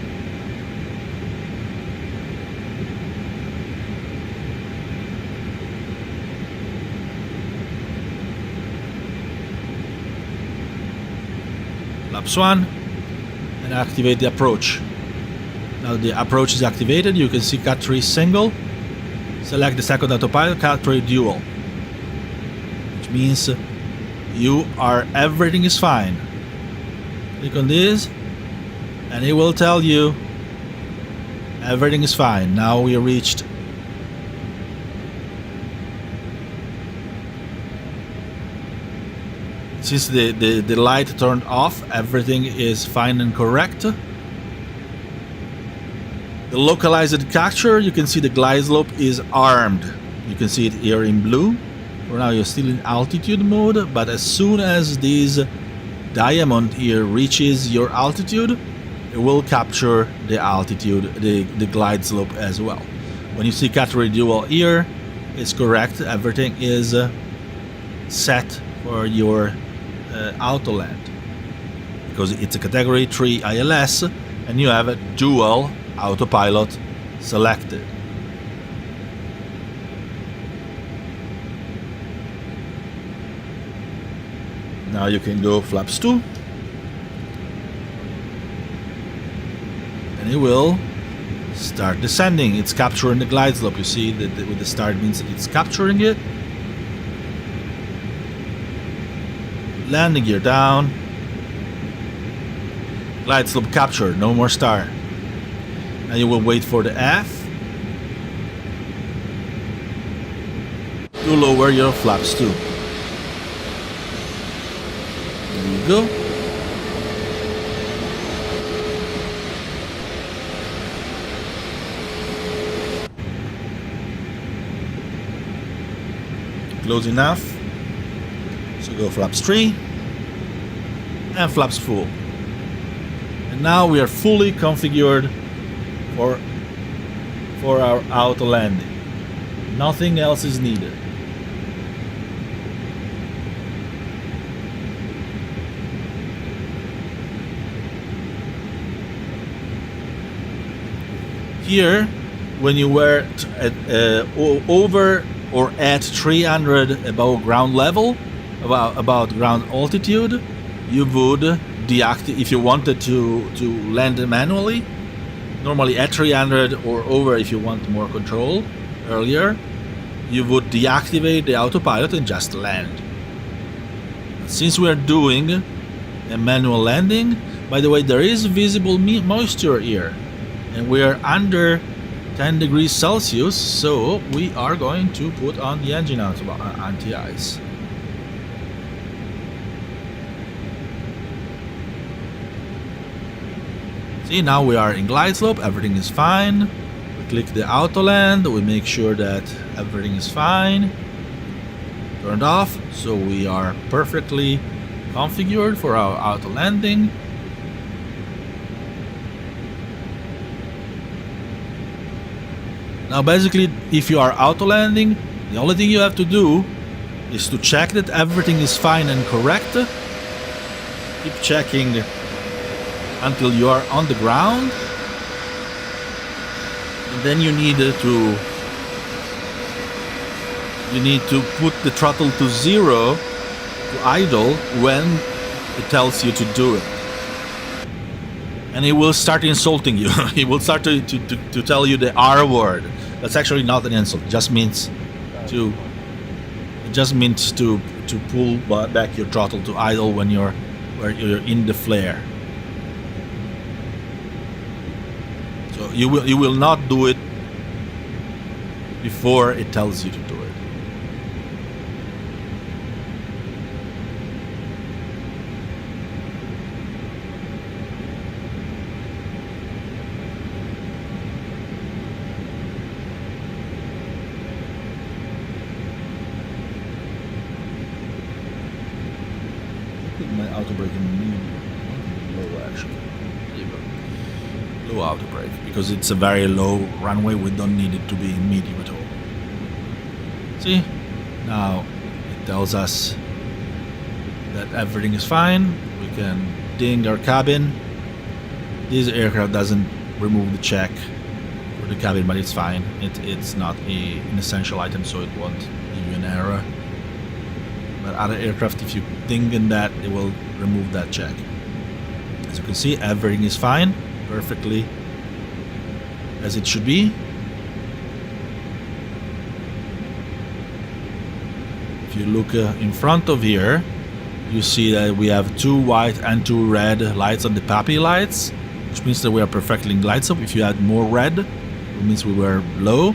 flaps 1, and activate the approach. Now the approach is activated. You can see Cat 3 single. Select the second autopilot, Cat 3 dual, which means everything is fine. Click on this, and it will tell you everything is fine. Now we reached. Since the light turned off, everything is fine and correct. The localized capture, you can see the glide slope is armed. You can see it here in blue. For now you're still in altitude mode, but as soon as this diamond here reaches your altitude, it will capture the altitude, the glide slope as well. When you see category dual here, it's correct. Everything is set for your Autoland, because it's a category 3 ILS and you have a dual autopilot selected. Now you can go flaps 2, and it will start descending. It's capturing the glide slope. You see that with the start means that it's capturing it. Landing gear down. Glide slope captured. No more start. Now you will wait for the F to lower your flaps 2. There you go. Close enough. So go flaps 3 and flaps full. And now we are fully configured for our auto landing. Nothing else is needed. Here, when you were at, over or at 300 above ground level, about ground altitude, you would deactivate if you wanted to land manually. Normally at 300 or over, if you want more control earlier, you would deactivate the autopilot and just land. Since we are doing a manual landing, by the way, there is visible moisture here, and we are under 10 degrees Celsius, so we are going to put on the engine anti-ice. See, now we are in glide slope, everything is fine. We click the Autoland, we make sure that everything is fine. Turned off, so we are perfectly configured for our auto landing. Now basically, if you are auto landing, the only thing you have to do is to check that everything is fine and correct. Keep checking until you are on the ground, and then you need to put the throttle to 0 to idle when it tells you to do it, and it will start insulting you. It will start to tell you the R word. That's actually not an insult. It just means to pull back your throttle to idle when you're in the flare. So you will not do it before it tells you to do it. Put my auto brake in low actually. There you go. Low auto brake, because it's a very low runway. We don't need it to be medium at all. See, now it tells us that everything is fine. We can ding our cabin. This aircraft doesn't remove the check for the cabin, but it's fine. It's not an essential item, so it won't give you an error. But other aircraft, if you ding in that, it will remove that check. As you can see, everything is fine, perfectly as it should be. If you look in front of here, you see that we have 2 white and 2 red lights on the PAPI lights, which means that we are perfectly in lights up. If you add more red, it means we were low.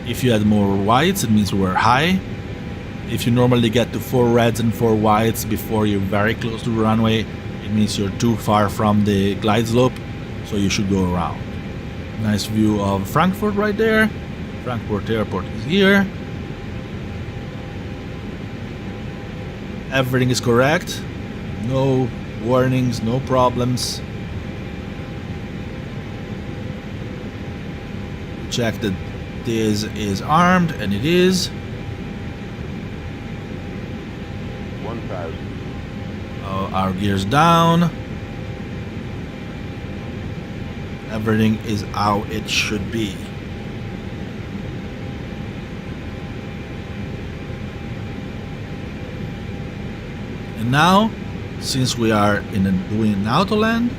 If you add more whites, it means we were high. If you normally get to 4 reds and 4 whites before you're very close to the runway, it means you're too far from the glide slope, so you should go around. Nice view of Frankfurt right there. Frankfurt Airport is here. Everything is correct. No warnings, no problems. Check that this is armed, and it is. 1000. Our gears down. Everything is how it should be. And now, since we are doing an Autoland,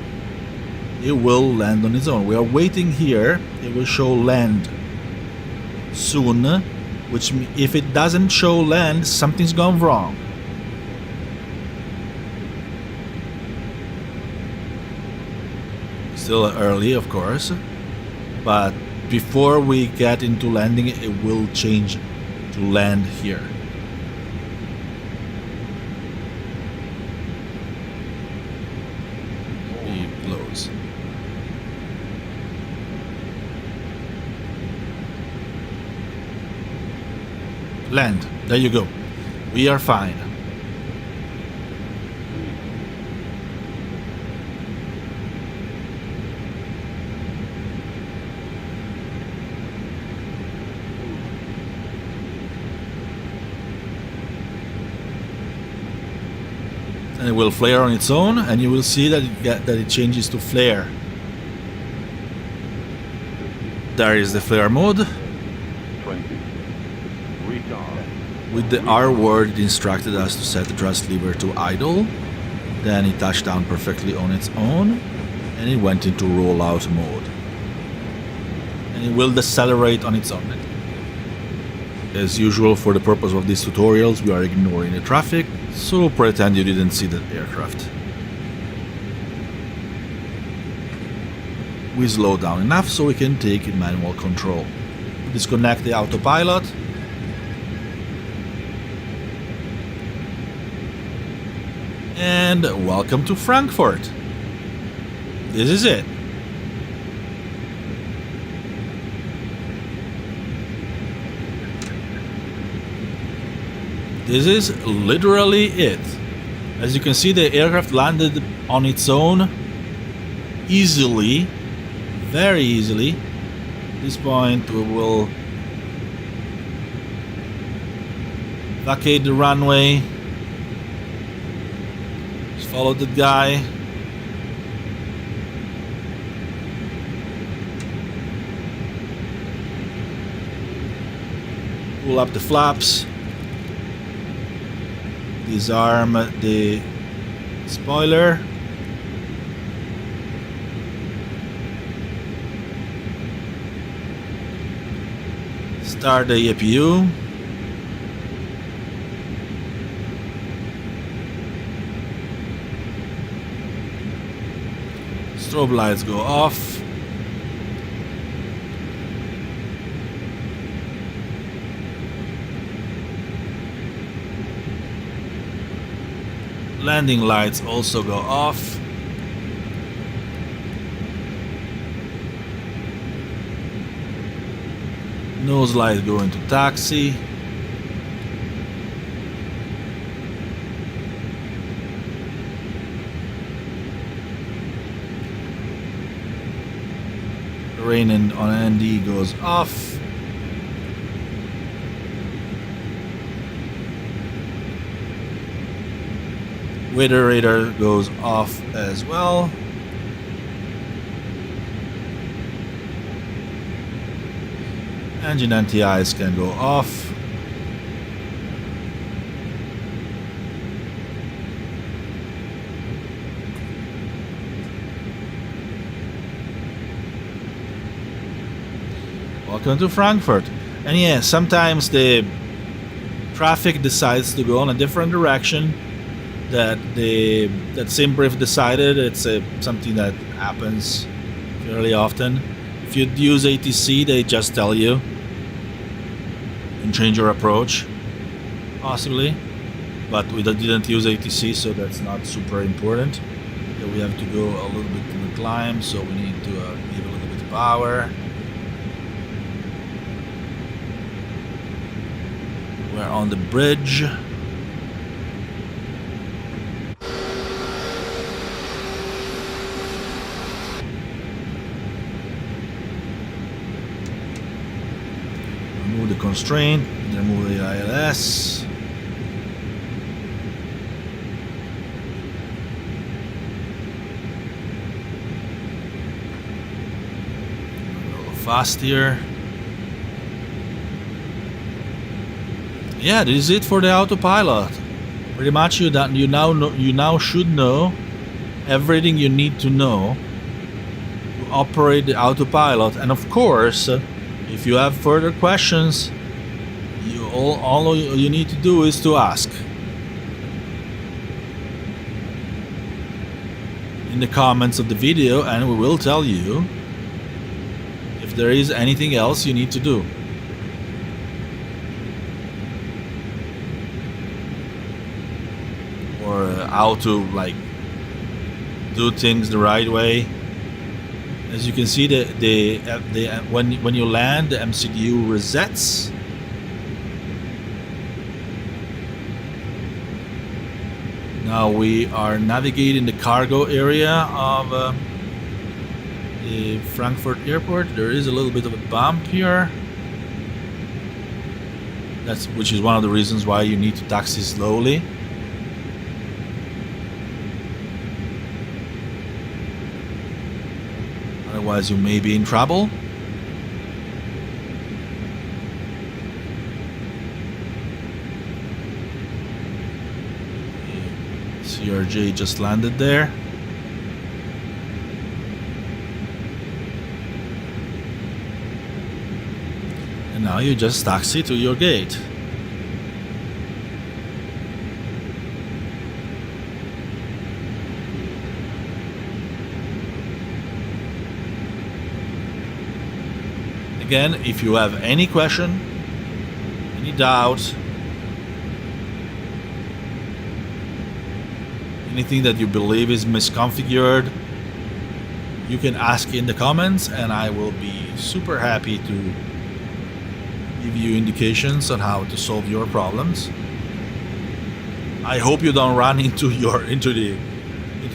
it will land on its own. We are waiting here. It will show land soon, which if it doesn't show land, something's gone wrong. Still early, of course, but before we get into landing, it will change to land here. Be close. Land. There you go. We are fine. And it will flare on its own, and you will see that it changes to flare. There is the flare mode. 20. Retard. With the R word, it instructed us to set the thrust lever to idle. Then it touched down perfectly on its own, and it went into rollout mode. And it will decelerate on its own. As usual, for the purpose of these tutorials, we are ignoring the traffic, so pretend you didn't see that aircraft. We slow down enough so we can take manual control. Disconnect the autopilot. And welcome to Frankfurt. This is it. This is literally it. As you can see, the aircraft landed on its own easily, very easily. At this point we will vacate the runway. Just follow the guy. Pull up the flaps. Disarm the spoiler. Start the EPU. Strobe lights go off. Landing lights also go off. Nose light go into taxi. Rain on ND goes off. Weather radar goes off as well. Engine anti-ice can go off. Welcome to Frankfurt. And yeah, sometimes the traffic decides to go in a different direction that Simbrief decided. It's something that happens fairly often. If you use ATC, they just tell you and change your approach, possibly. But we didn't use ATC, so that's not super important. So we have to go a little bit to the climb, so we need to give a little bit of power. We're on the bridge. Remove the constraint, remove the ILS. A little fast here. Yeah, this is it for the autopilot. Pretty much you now should know everything you need to know to operate the autopilot. And of course, if you have further questions, all you need to do is to ask in the comments of the video, and we will tell you if there is anything else you need to do. Or how to do things the right way. As you can see, when you land, the MCDU resets. Now we are navigating the cargo area of the Frankfurt airport. There is a little bit of a bump here. Which is one of the reasons why you need to taxi slowly. Otherwise you may be in trouble. CRJ just landed there. And now you just taxi to your gate. Again, if you have any question, any doubt, anything that you believe is misconfigured, you can ask in the comments and I will be super happy to give you indications on how to solve your problems. I hope you don't run into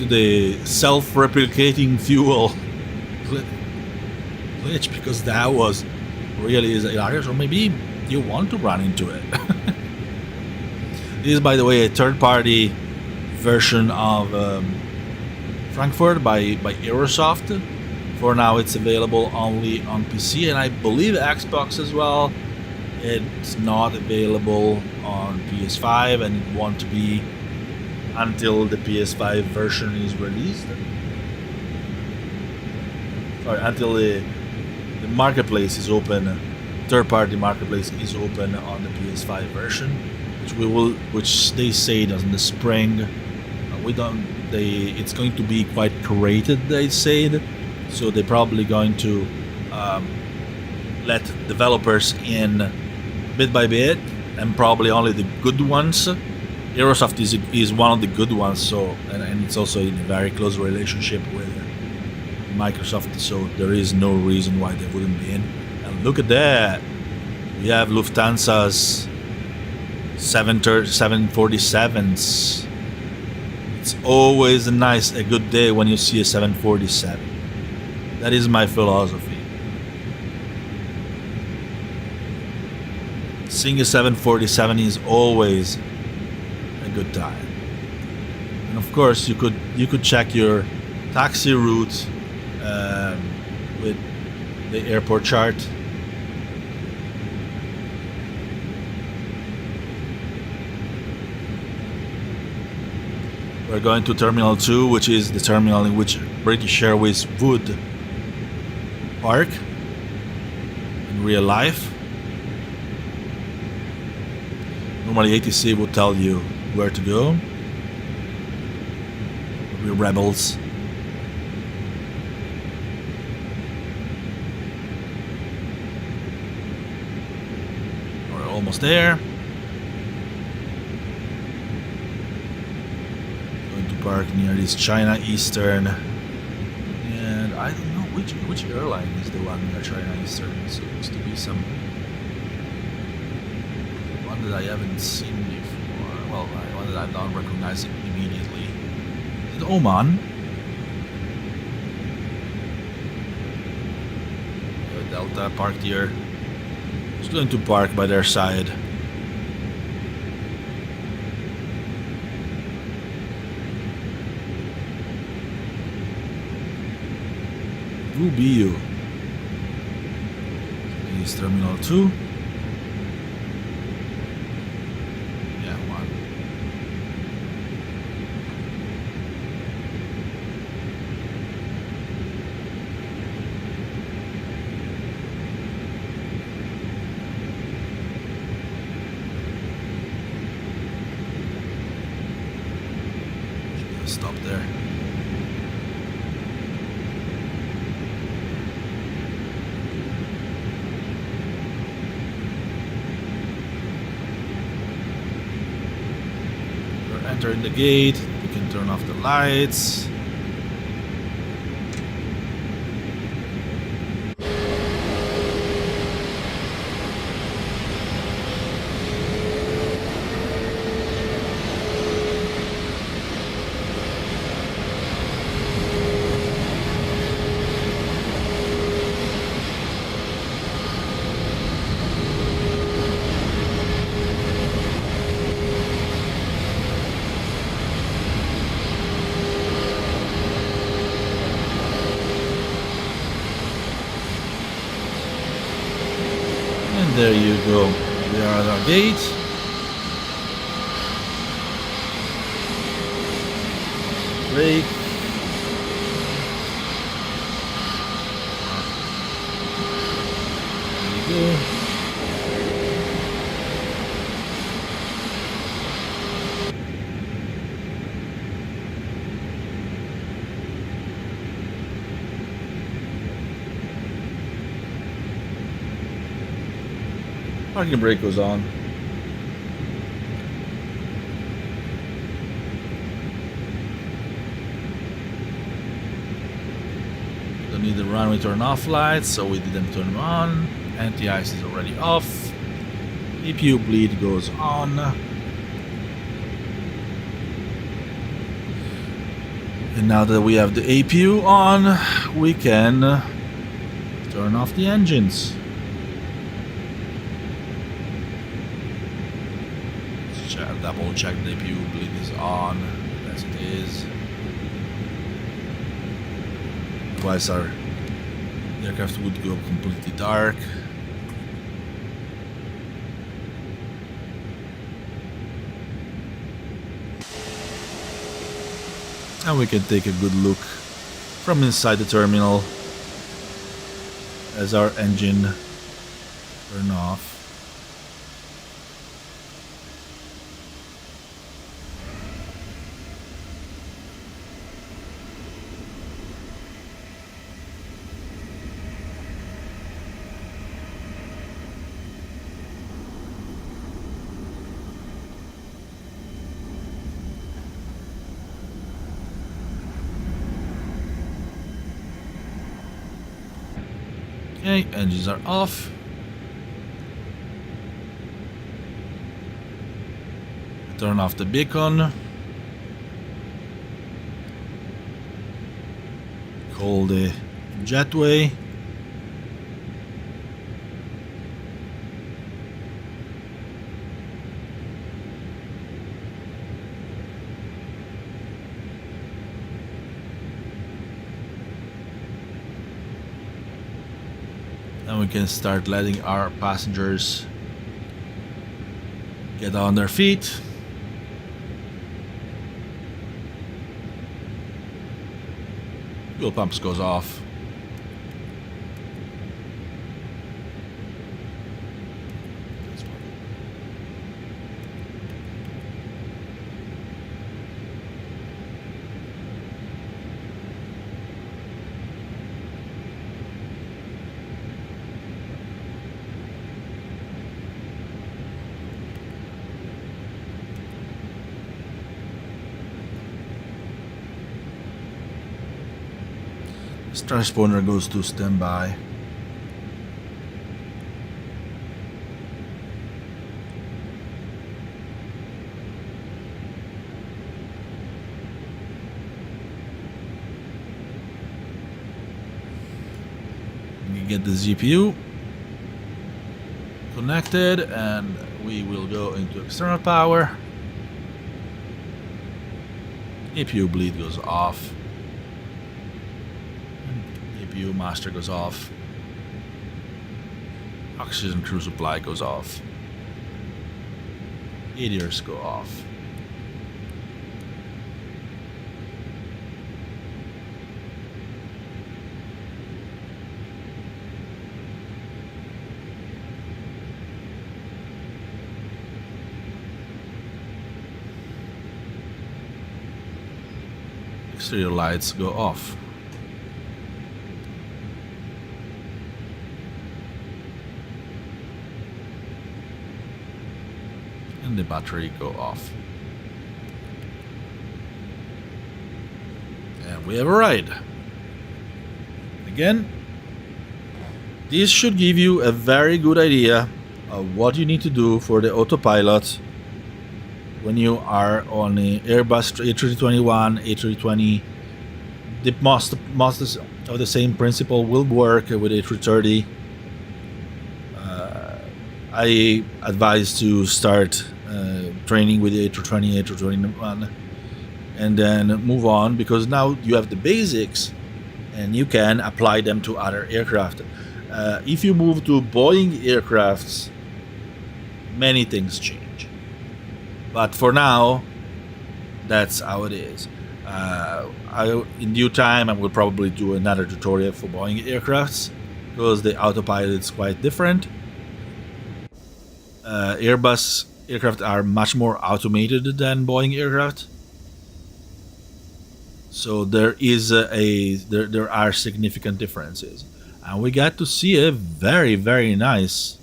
the self-replicating fuel glitch, because that was really hilarious. Or maybe you want to run into it. This is, by the way, a third-party version of Frankfurt by Aerosoft. For now, it's available only on PC, and I believe Xbox as well. It's not available on PS5, and it won't be until the PS5 version is released. Sorry, until the marketplace is open, third-party marketplace is open on the PS5 version, which they say in the spring. It's going to be quite curated, they said, so they're probably going to let developers in bit by bit, and probably only the good ones. Aerosoft is one of the good ones, so and it's also in a very close relationship with Microsoft, so there is no reason why they wouldn't be in. And look at that, we have Lufthansa's 747s. It's always a good day when you see a 747. That is my philosophy. Seeing a 747 is always a good time. And of course, you could check your taxi route with the airport chart. We're going to Terminal 2, which is the terminal in which British Airways would park. And in real life. Normally ATC would tell you where to go. We're rebels. We're almost there. Going to park near this China Eastern. And I don't know which airline is the one near China Eastern. It's supposed to be some one that I haven't seen before. Well, one that I don't recognize immediately. Is it Oman? Delta parked here. Just going to park by their side. BU. Is Terminal 2. Yeah, 1. Stop there. Entering the gate, we can turn off the lights. There you go. We are at our gate. Brake. There you go. Parking brake goes on. Don't need the runway turn off lights, so we didn't turn them on. Anti-ice is already off. APU bleed goes on. And now that we have the APU on, we can turn off the engines. Double check the APU bleed is on, as it is. Otherwise our aircraft would go completely dark. And we can take a good look from inside the terminal as our engine turn off. Okay, engines are off. Turn off the beacon. Call the jetway. And we can start letting our passengers get on their feet. Fuel pumps goes off. Transponder goes to standby. We get the GPU connected and we will go into external power. APU bleed goes off. APU master goes off. Oxygen crew supply goes off. ADRs go off. Exterior lights go off. And the battery go off. And we have a ride. Again, this should give you a very good idea of what you need to do for the autopilot when you are on the Airbus A321, A320. The most of the same principle will work with A330. I advise to start training with the A320, A321, and then move on, because now you have the basics and you can apply them to other aircraft. If you move to Boeing aircrafts, many things change. But for now, that's how it is. In due time, I will probably do another tutorial for Boeing aircrafts, because the autopilot is quite different. Airbus aircraft are much more automated than Boeing aircraft, so there are significant differences, and we got to see a very, very nice,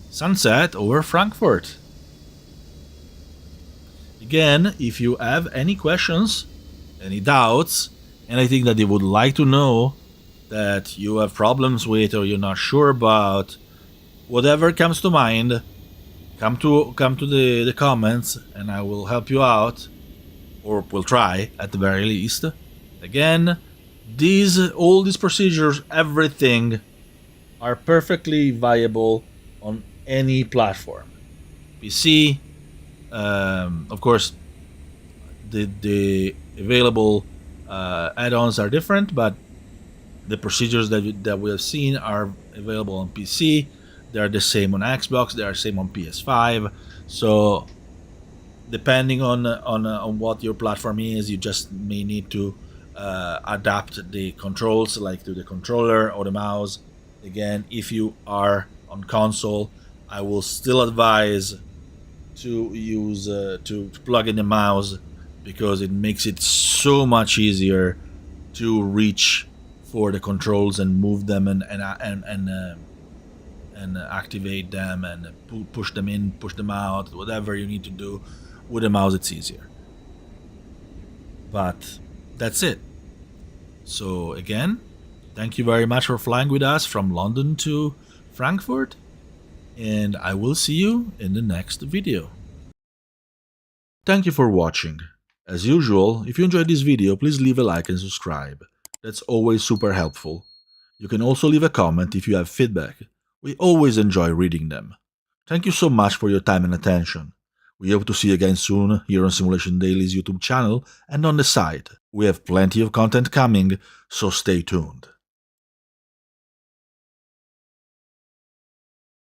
sunset over Frankfurt. Again, if you have any questions, any doubts, anything that you would like to know that you have problems with or you're not sure about, whatever comes to mind, come to the comments and I will help you out, or will try at the very least. Again, all these procedures, everything, are perfectly viable on any platform. PC, of course, the available add-ons are different, but the procedures that we have seen are available on PC. They are the same on Xbox. They are the same on PS5. So depending on what your platform is, you just may need to adapt the controls, like to the controller or the mouse. Again, if you are on console, I will still advise to use to plug in the mouse, because it makes it so much easier to reach for the controls and move them and activate them and push them in, push them out, whatever you need to do with the mouse. It's easier. But that's it. So again, thank you very much for flying with us from London to Frankfurt, and I will see you in the next video. Thank you for watching. As usual, if you enjoyed this video, please leave a like and subscribe. That's always super helpful. You can also leave a comment if you have feedback. We always enjoy reading them. Thank you so much for your time and attention. We hope to see you again soon here on Simulation Daily's YouTube channel and on the site. We have plenty of content coming, so stay tuned.